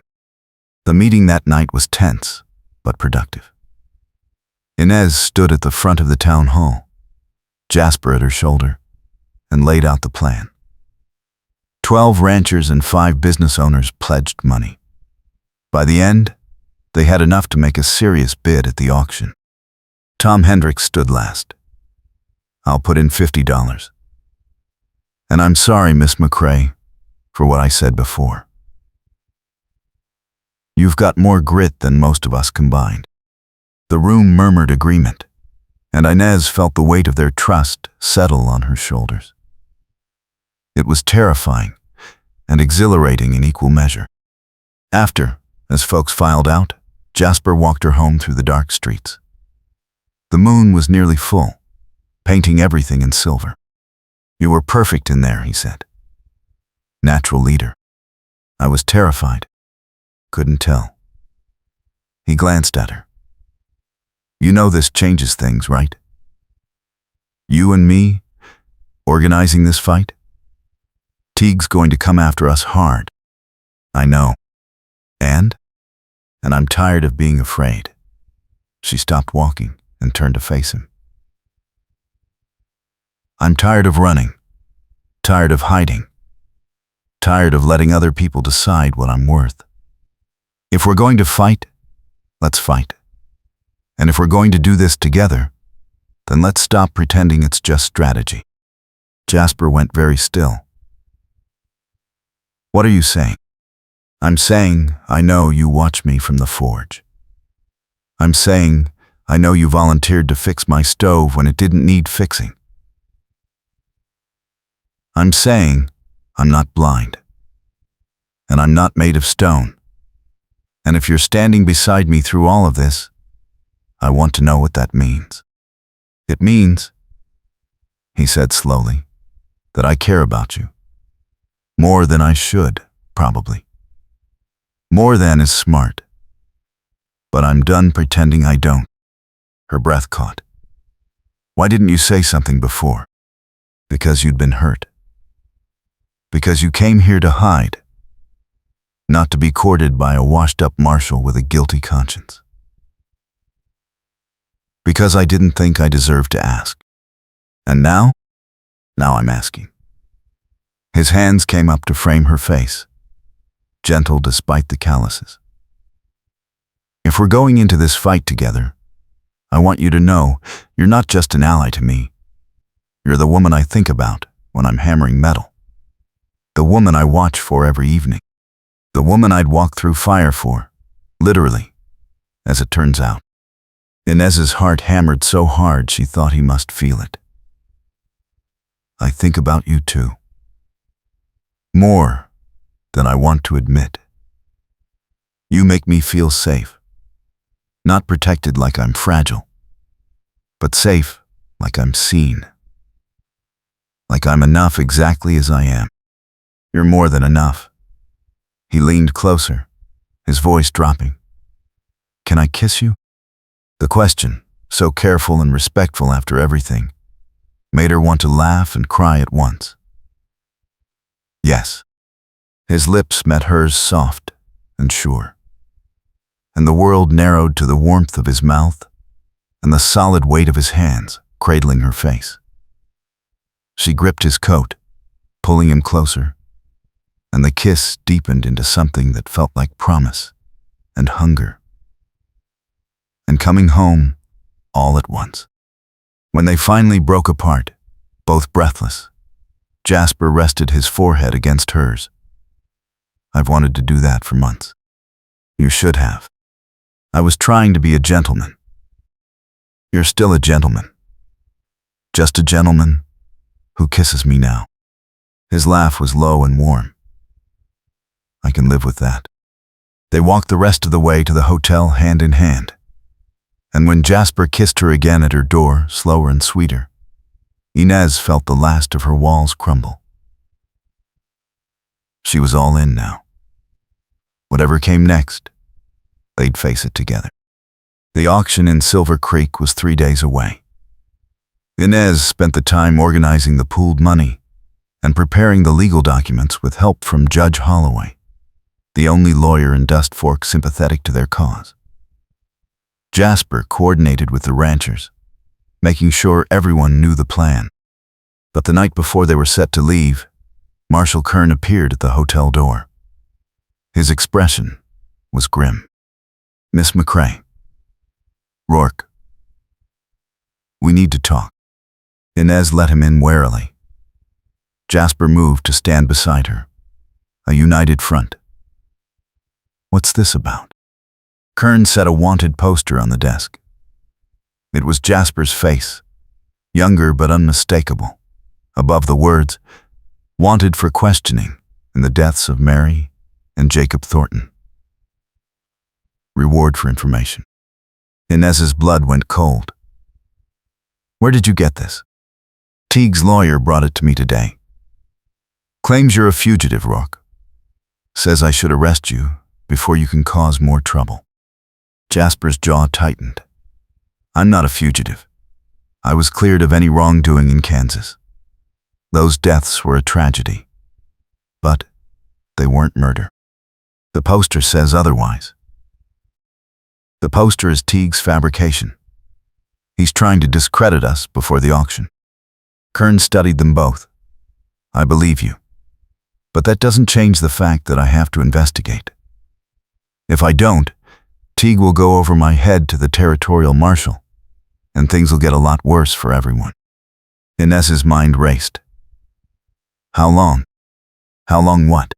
The meeting that night was tense, but productive. Inez stood at the front of the town hall, Jasper at her shoulder, and laid out the plan. 12 ranchers and 5 business owners pledged money. By the end, they had enough to make a serious bid at the auction. Tom Hendricks stood last. I'll put in $50. And I'm sorry, Miss McCrae, for what I said before. You've got more grit than most of us combined. The room murmured agreement, and Inez felt the weight of their trust settle on her shoulders. It was terrifying and exhilarating in equal measure. After, as folks filed out, Jasper walked her home through the dark streets. The moon was nearly full, painting everything in silver. You were perfect in there, he said. Natural leader. I was terrified. Couldn't tell. He glanced at her. You know this changes things, right? You and me, organizing this fight? Teague's going to come after us hard. I know. And I'm tired of being afraid. She stopped walking and turned to face him. I'm tired of running, tired of hiding, tired of letting other people decide what I'm worth. If we're going to fight, let's fight. And if we're going to do this together, then let's stop pretending it's just strategy. Jasper went very still. What are you saying? I'm saying I know you watch me from the forge. I'm saying I know you volunteered to fix my stove when it didn't need fixing. I'm saying I'm not blind. And I'm not made of stone. And if you're standing beside me through all of this, I want to know what that means. It means, he said slowly, that I care about you. More than I should, probably. More than is smart. But I'm done pretending I don't. Her breath caught. Why didn't you say something before? Because you'd been hurt. Because you came here to hide. Not to be courted by a washed-up Marshal with a guilty conscience. Because I didn't think I deserved to ask. And now I'm asking. His hands came up to frame her face, gentle despite the calluses. If we're going into this fight together, I want you to know you're not just an ally to me. You're the woman I think about when I'm hammering metal. The woman I watch for every evening. The woman I'd walk through fire for, literally, as it turns out. Inez's heart hammered so hard she thought he must feel it. I think about you too. More than I want to admit. You make me feel safe. Not protected like I'm fragile, but safe like I'm seen. Like I'm enough exactly as I am. You're more than enough. He leaned closer, his voice dropping. Can I kiss you? The question, so careful and respectful after everything, made her want to laugh and cry at once. Yes. His lips met hers soft and sure. And the world narrowed to the warmth of his mouth and the solid weight of his hands cradling her face. She gripped his coat, pulling him closer, and the kiss deepened into something that felt like promise and hunger. And coming home all at once. When they finally broke apart, both breathless, Jasper rested his forehead against hers. I've wanted to do that for months. You should have. I was trying to be a gentleman. You're still a gentleman. Just a gentleman who kisses me now. His laugh was low and warm. I can live with that. They walked the rest of the way to the hotel hand in hand. And when Jasper kissed her again at her door, slower and sweeter, Inez felt the last of her walls crumble. She was all in now. Whatever came next, they'd face it together. The auction in Silver Creek was 3 days away. Inez spent the time organizing the pooled money and preparing the legal documents with help from Judge Holloway, the only lawyer in Dust Fork sympathetic to their cause. Jasper coordinated with the ranchers, making sure everyone knew the plan. But the night before they were set to leave, Marshal Kern appeared at the hotel door. His expression was grim. Miss McCrae. Rourke. We need to talk. Inez let him in warily. Jasper moved to stand beside her, a united front. What's this about? Kern set a wanted poster on the desk. It was Jasper's face, younger but unmistakable, above the words, wanted for questioning in the deaths of Mary and Jacob Thornton. Reward for information. Inez's blood went cold. Where did you get this? Teague's lawyer brought it to me today. Claims you're a fugitive, Rourke. Says I should arrest you before you can cause more trouble. Jasper's jaw tightened. I'm not a fugitive. I was cleared of any wrongdoing in Kansas. Those deaths were a tragedy. But they weren't murder. The poster says otherwise. The poster is Teague's fabrication. He's trying to discredit us before the auction. Kern studied them both. I believe you. But that doesn't change the fact that I have to investigate. If I don't, Teague will go over my head to the territorial marshal, and things will get a lot worse for everyone. Inez's mind raced. How long? How long what?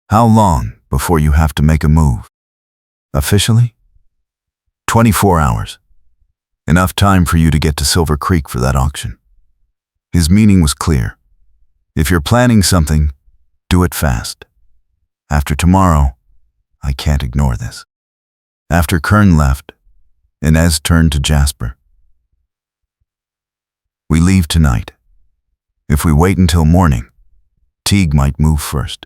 How long before you have to make a move? Officially? 24 hours. Enough time for you to get to Silver Creek for that auction. His meaning was clear. If you're planning something, do it fast. After tomorrow, I can't ignore this. After Kern left, Inez turned to Jasper. We leave tonight. If we wait until morning, Teague might move first.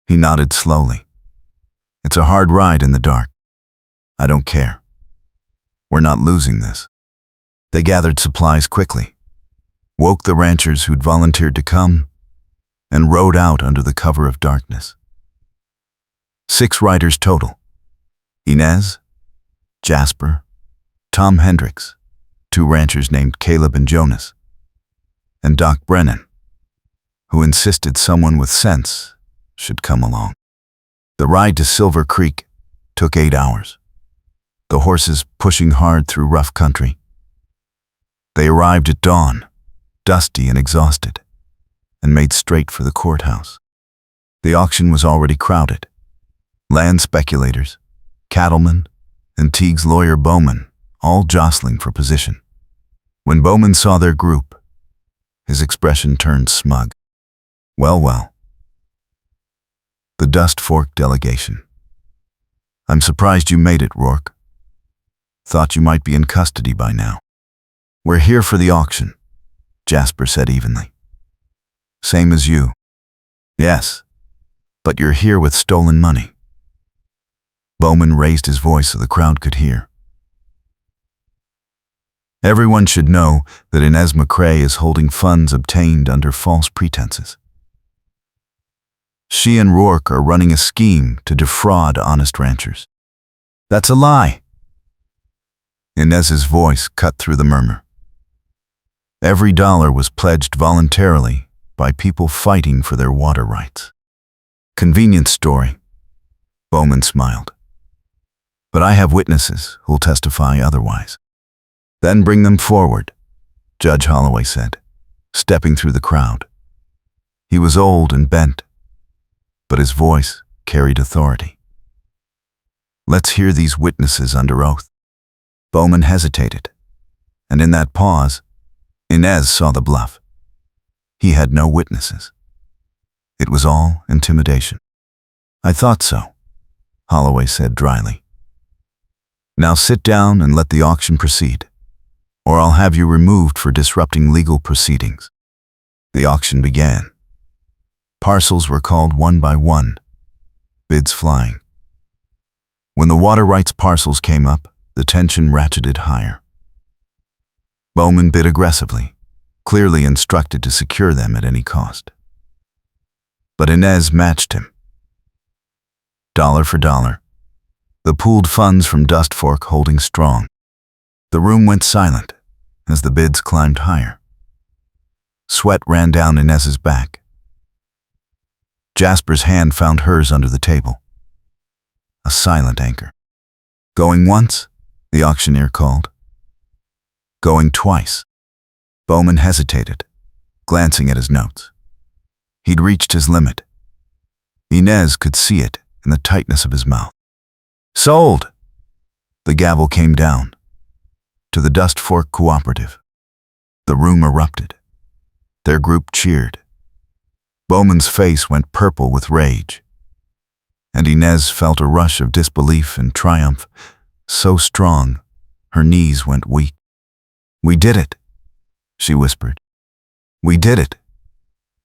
He nodded slowly. It's a hard ride in the dark. I don't care. We're not losing this. They gathered supplies quickly, woke the ranchers who'd volunteered to come, and rode out under the cover of darkness. 6 riders total. Inez, Jasper, Tom Hendricks, 2 ranchers named Caleb and Jonas, and Doc Brennan, who insisted someone with sense should come along. The ride to Silver Creek took 8 hours, the horses pushing hard through rough country. They arrived at dawn, dusty and exhausted, and made straight for the courthouse. The auction was already crowded. Land speculators, cattlemen, and Teague's lawyer Bowman, all jostling for position. When Bowman saw their group, his expression turned smug. Well. The Dust Fork delegation. I'm surprised you made it, Rourke. Thought you might be in custody by now. We're here for the auction, Jasper said evenly. Same as you. Yes, but you're here with stolen money. Bowman raised his voice so the crowd could hear. Everyone should know that Inez McCrae is holding funds obtained under false pretenses. She and Rourke are running a scheme to defraud honest ranchers. That's a lie. Inez's voice cut through the murmur. Every dollar was pledged voluntarily by people fighting for their water rights. Convenient story. Bowman smiled. But I have witnesses who'll testify otherwise. Then bring them forward, Judge Holloway said, stepping through the crowd. He was old and bent, but his voice carried authority. Let's hear these witnesses under oath. Bowman hesitated, and in that pause, Inez saw the bluff. He had no witnesses. It was all intimidation. I thought so, Holloway said dryly. Now sit down and let the auction proceed, or I'll have you removed for disrupting legal proceedings. The auction began. Parcels were called one by one, bids flying. When the water rights parcels came up, the tension ratcheted higher. Bowman bid aggressively, clearly instructed to secure them at any cost. But Inez matched him. Dollar for dollar, the pooled funds from Dust Fork holding strong. The room went silent as the bids climbed higher. Sweat ran down Inez's back. Jasper's hand found hers under the table. A silent anchor. Going once, the auctioneer called. Going twice. Bowman hesitated, glancing at his notes. He'd reached his limit. Inez could see it in the tightness of his mouth. Sold! The gavel came down. To the Dust Fork Cooperative. The room erupted. Their group cheered. Bowman's face went purple with rage, and Inez felt a rush of disbelief and triumph, so strong her knees went weak. We did it, she whispered. We did it,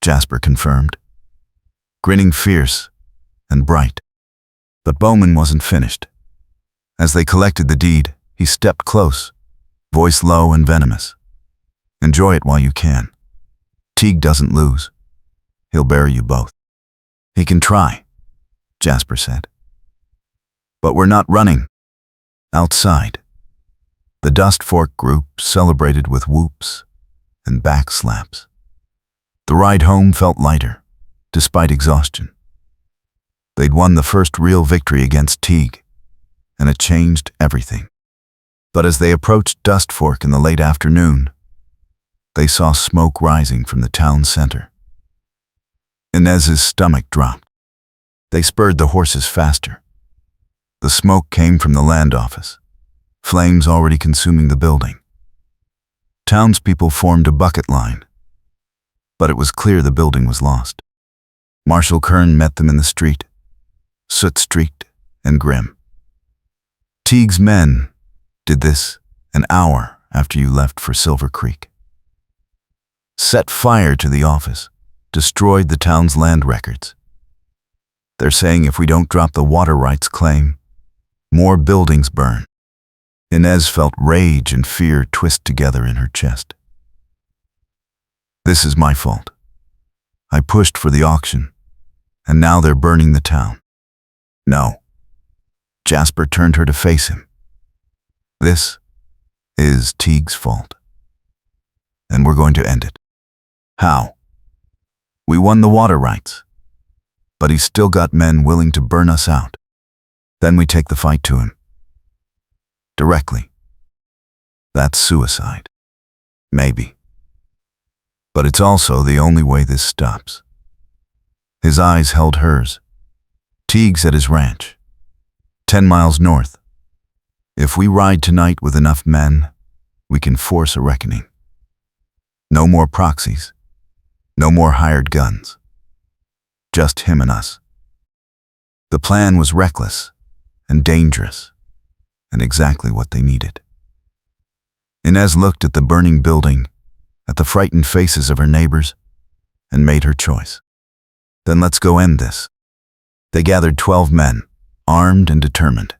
Jasper confirmed, grinning fierce and bright. But Bowman wasn't finished. As they collected the deed, he stepped close, voice low and venomous. Enjoy it while you can. Teague doesn't lose. He'll bury you both. He can try, Jasper said. But we're not running. Outside, the Dust Fork group celebrated with whoops and back slaps. The ride home felt lighter, despite exhaustion. They'd won the first real victory against Teague, and it changed everything. But as they approached Dust Fork in the late afternoon, they saw smoke rising from the town center. Inez's stomach dropped. They spurred the horses faster. The smoke came from the land office, flames already consuming the building. Townspeople formed a bucket line, but it was clear the building was lost. Marshal Kern met them in the street, soot-streaked and grim. Teague's men did this an hour after you left for Silver Creek. Set fire to the office, destroyed the town's land records. They're saying if we don't drop the water rights claim, more buildings burn. Inez felt rage and fear twist together in her chest. This is my fault. I pushed for the auction, and now they're burning the town. No. Jasper turned her to face him. This is Teague's fault, and we're going to end it. How? We won the water rights, but he's still got men willing to burn us out. Then we take the fight to him. Directly. That's suicide. Maybe. But it's also the only way this stops. His eyes held hers. Teague's at his ranch, 10 miles north. If we ride tonight with enough men, we can force a reckoning. No more proxies. No more hired guns. Just him and us. The plan was reckless and dangerous, and exactly what they needed. Inez looked at the burning building, at the frightened faces of her neighbors, and made her choice. Then let's go end this. They gathered 12 men, armed and determined.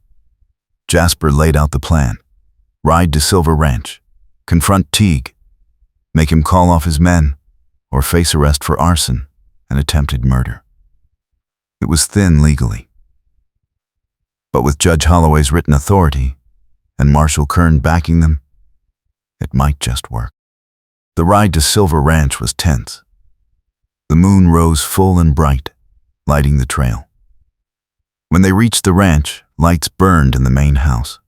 Jasper laid out the plan. Ride to Silver Ranch, confront Teague, make him call off his men, or face arrest for arson and attempted murder. It was thin legally. But with Judge Holloway's written authority and Marshal Kern backing them, it might just work. The ride to Silver Ranch was tense. The moon rose full and bright, lighting the trail. When they reached the ranch, lights burned in the main house.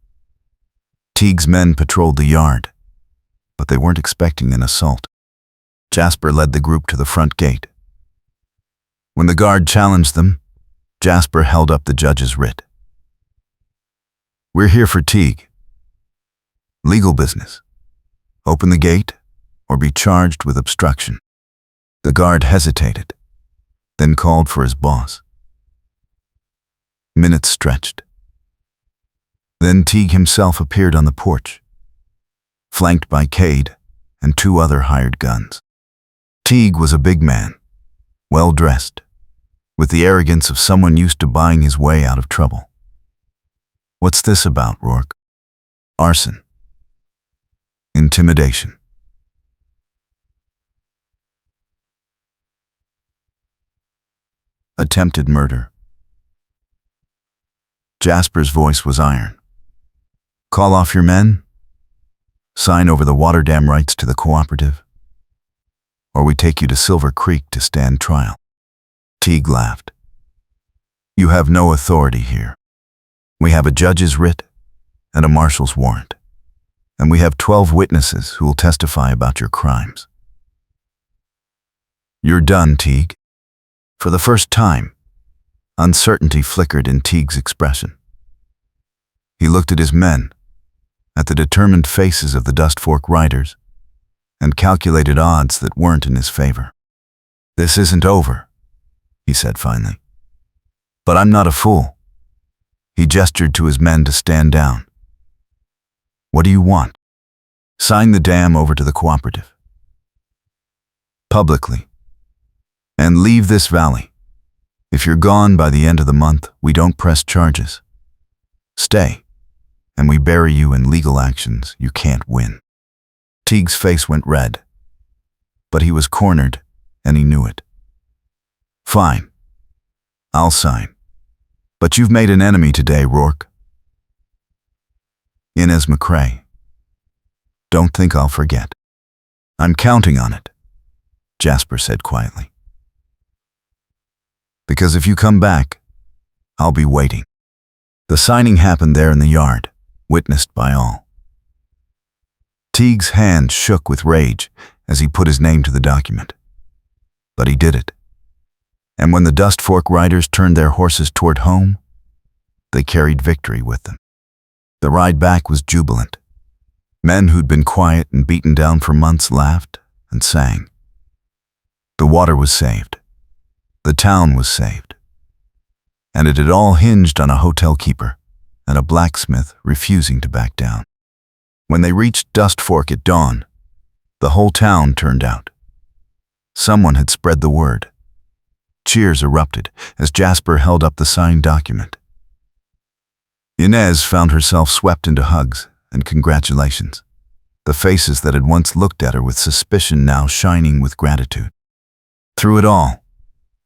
Teague's men patrolled the yard, but they weren't expecting an assault. Jasper led the group to the front gate. When the guard challenged them, Jasper held up the judge's writ. We're here for Teague. Legal business. Open the gate or be charged with obstruction. The guard hesitated, then called for his boss. Minutes stretched. Then Teague himself appeared on the porch, flanked by Cade and 2 other hired guns. Teague was a big man, well-dressed, with the arrogance of someone used to buying his way out of trouble. What's this about, Rourke? Arson. Intimidation. Attempted murder. Jasper's voice was iron. Call off your men? Sign over the water dam rights to the cooperative? Or we take you to Silver Creek to stand trial. Teague laughed. You have no authority here. We have a judge's writ and a marshal's warrant, and we have 12 witnesses who will testify about your crimes. You're done, Teague. For the first time, uncertainty flickered in Teague's expression. He looked at his men, at the determined faces of the Dust Fork riders, and calculated odds that weren't in his favor. This isn't over, he said finally. But I'm not a fool. He gestured to his men to stand down. What do you want? Sign the dam over to the cooperative. Publicly. And leave this valley. If you're gone by the end of the month, we don't press charges. Stay, and we bury you in legal actions you can't win. Teague's face went red, but he was cornered, and he knew it. Fine. I'll sign. But you've made an enemy today, Rourke. Inez McCrae. Don't think I'll forget. I'm counting on it, Jasper said quietly. Because if you come back, I'll be waiting. The signing happened there in the yard, witnessed by all. Teague's hand shook with rage as he put his name to the document. But he did it. And when the Dust Fork riders turned their horses toward home, they carried victory with them. The ride back was jubilant. Men who'd been quiet and beaten down for months laughed and sang. The water was saved. The town was saved. And it had all hinged on a hotel keeper and a blacksmith refusing to back down. When they reached Dust Fork at dawn, the whole town turned out. Someone had spread the word. Cheers erupted as Jasper held up the signed document. Inez found herself swept into hugs and congratulations, the faces that had once looked at her with suspicion now shining with gratitude. Through it all,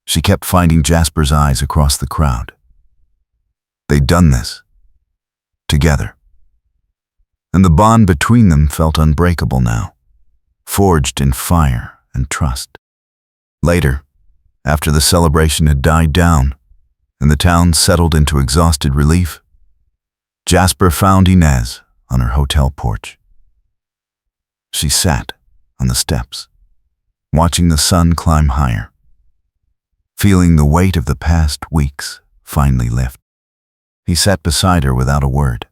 she kept finding Jasper's eyes across the crowd. They'd done this, together. And the bond between them felt unbreakable now, forged in fire and trust. Later, after the celebration had died down and the town settled into exhausted relief, Jasper found Inez on her hotel porch. She sat on the steps, watching the sun climb higher, feeling the weight of the past weeks finally lift. He sat beside her without a word.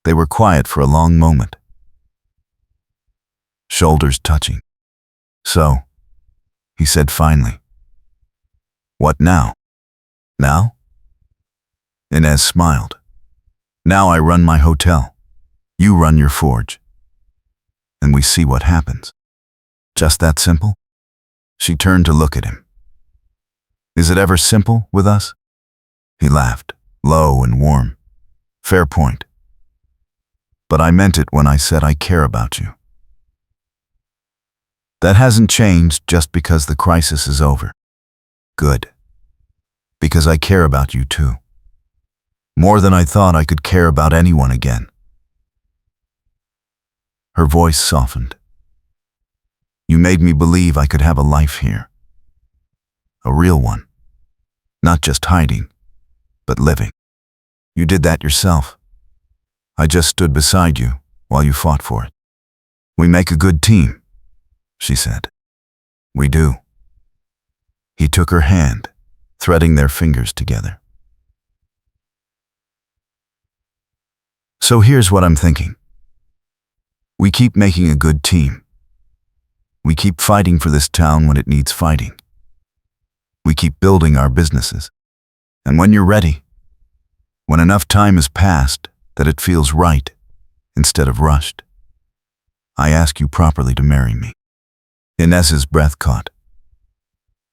They were quiet for a long moment, shoulders touching. "So," he said finally, "what now?" "Now?" Inez smiled. "Now I run my hotel. You run your forge. And we see what happens. Just that simple?" She turned to look at him. "Is it ever simple with us?" He laughed, low and warm. "Fair point. But I meant it when I said I care about you. That hasn't changed just because the crisis is over. Good. Because I care about you too. More than I thought I could care about anyone again." Her voice softened. "You made me believe I could have a life here. A real one. Not just hiding, but living. You did that yourself. I just stood beside you while you fought for it. We make a good team," she said. "We do." He took her hand, threading their fingers together. "So here's what I'm thinking. We keep making a good team. We keep fighting for this town when it needs fighting. We keep building our businesses. And when you're ready, when enough time has passed that it feels right instead of rushed, I ask you properly to marry me." Inez's breath caught.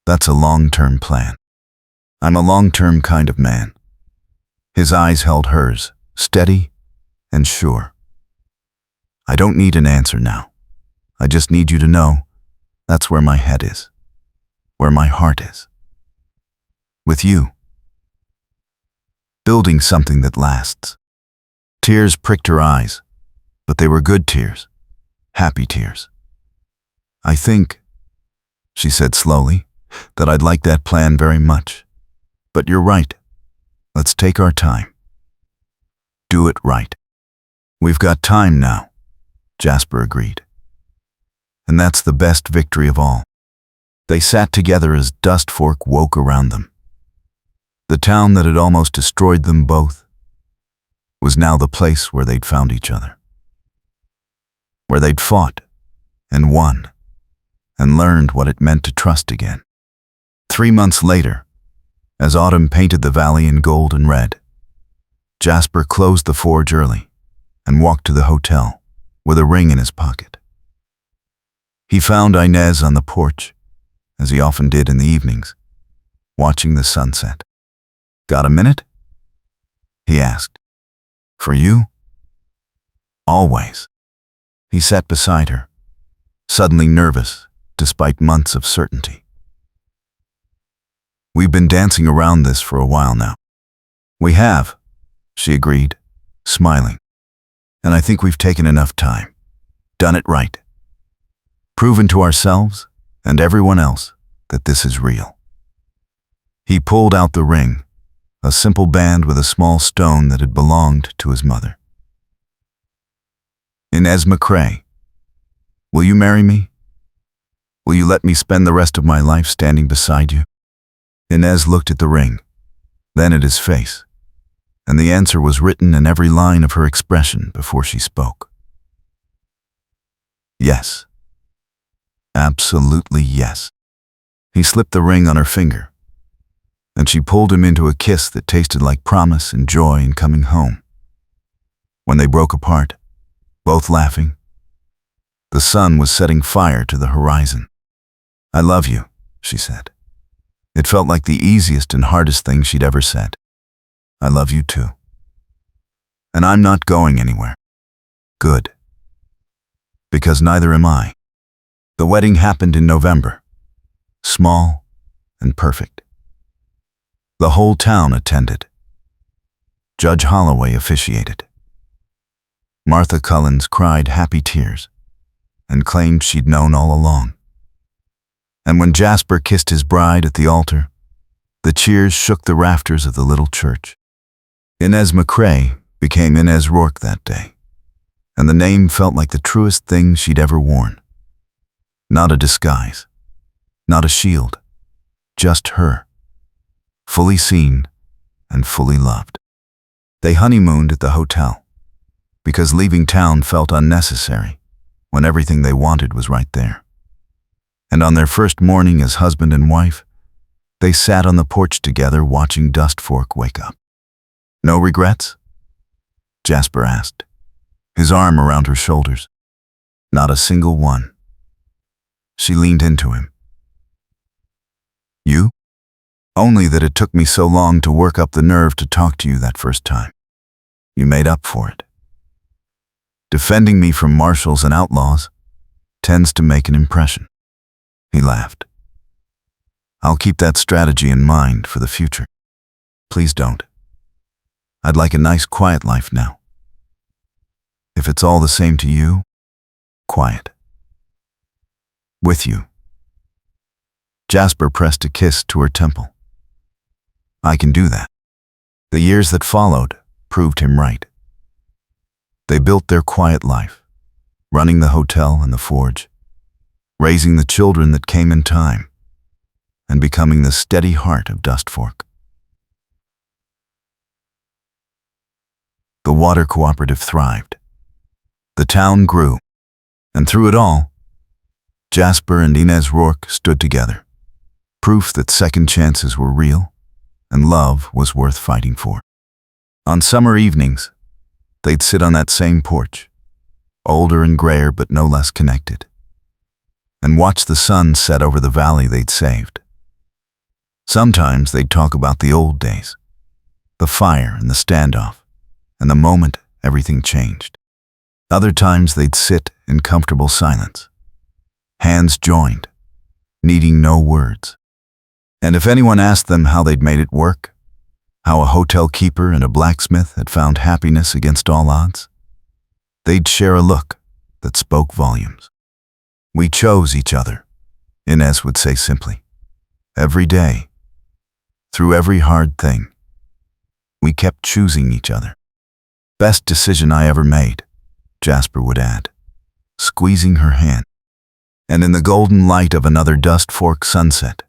"That's a long-term plan. I'm a long-term kind of man." His eyes held hers, steady and sure. "I don't need an answer now. I just need you to know that's where my head is, where my heart is. With you. Building something that lasts." Tears pricked her eyes, but they were good tears, happy tears. "I think," she said slowly, "that I'd like that plan very much. But you're right. Let's take our time. Do it right." "We've got time now," Jasper agreed. "And that's the best victory of all." They sat together as Dust Fork woke around them. The town that had almost destroyed them both was now the place where they'd found each other, where they'd fought and won and learned what it meant to trust again. 3 months later, as autumn painted the valley in gold and red, Jasper closed the forge early and walked to the hotel with a ring in his pocket. He found Inez on the porch, as he often did in the evenings, watching the sunset. "Got a minute?" he asked. "For you?" "Always." He sat beside her, suddenly nervous despite months of certainty. "We've been dancing around this for a while now." "We have," she agreed, smiling. "And I think we've taken enough time, done it right, proven to ourselves and everyone else that this is real." He pulled out the ring, a simple band with a small stone that had belonged to his mother. "Inez McCrae, will you marry me? Will you let me spend the rest of my life standing beside you?" Inez looked at the ring, then at his face, and the answer was written in every line of her expression before she spoke. Yes. Absolutely yes. He slipped the ring on her finger, and she pulled him into a kiss that tasted like promise and joy in coming home. When they broke apart, both laughing, the sun was setting fire to the horizon. "I love you," she said. It felt like the easiest and hardest thing she'd ever said. "I love you too. And I'm not going anywhere." Good. Because neither am I. The wedding happened in November. Small and perfect. The whole town attended. Judge Holloway officiated. Martha Cullens cried happy tears and claimed she'd known all along. And when Jasper kissed his bride at the altar, the cheers shook the rafters of the little church. Inez McCrae became Inez Rourke that day, and the name felt like the truest thing she'd ever worn. Not a disguise, not a shield, just her, fully seen and fully loved. They honeymooned at the hotel, because leaving town felt unnecessary when everything they wanted was right there. And on their first morning as husband and wife, they sat on the porch together watching Dust Fork wake up. "No regrets?" Jasper asked, his arm around her shoulders. "Not a single one." She leaned into him. "You? Only that it took me so long to work up the nerve to talk to you that first time. You made up for it. Defending me from marshals and outlaws tends to make an impression." He laughed. "I'll keep that strategy in mind for the future." "Please don't. I'd like a nice quiet life now. If it's all the same to you, quiet. With you." Jasper pressed a kiss to her temple. "I can do that." The years that followed proved him right. They built their quiet life, running the hotel and the forge, raising the children that came in time, and becoming the steady heart of Dust Fork. The water cooperative thrived. The town grew, and through it all, Jasper and Inez Rourke stood together, proof that second chances were real and love was worth fighting for. On summer evenings, they'd sit on that same porch, older and grayer but no less connected, and watch the sun set over the valley they'd saved. Sometimes they'd talk about the old days, the fire and the standoff, and the moment everything changed. Other times they'd sit in comfortable silence, hands joined, needing no words. And if anyone asked them how they'd made it work, how a hotel keeper and a blacksmith had found happiness against all odds, they'd share a look that spoke volumes. "We chose each other," Inez would say simply. "Every day, through every hard thing, we kept choosing each other." "Best decision I ever made," Jasper would add, squeezing her hand. And in the golden light of another Dust Fork sunset,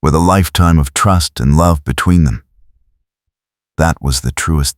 with a lifetime of trust and love between them, that was the truest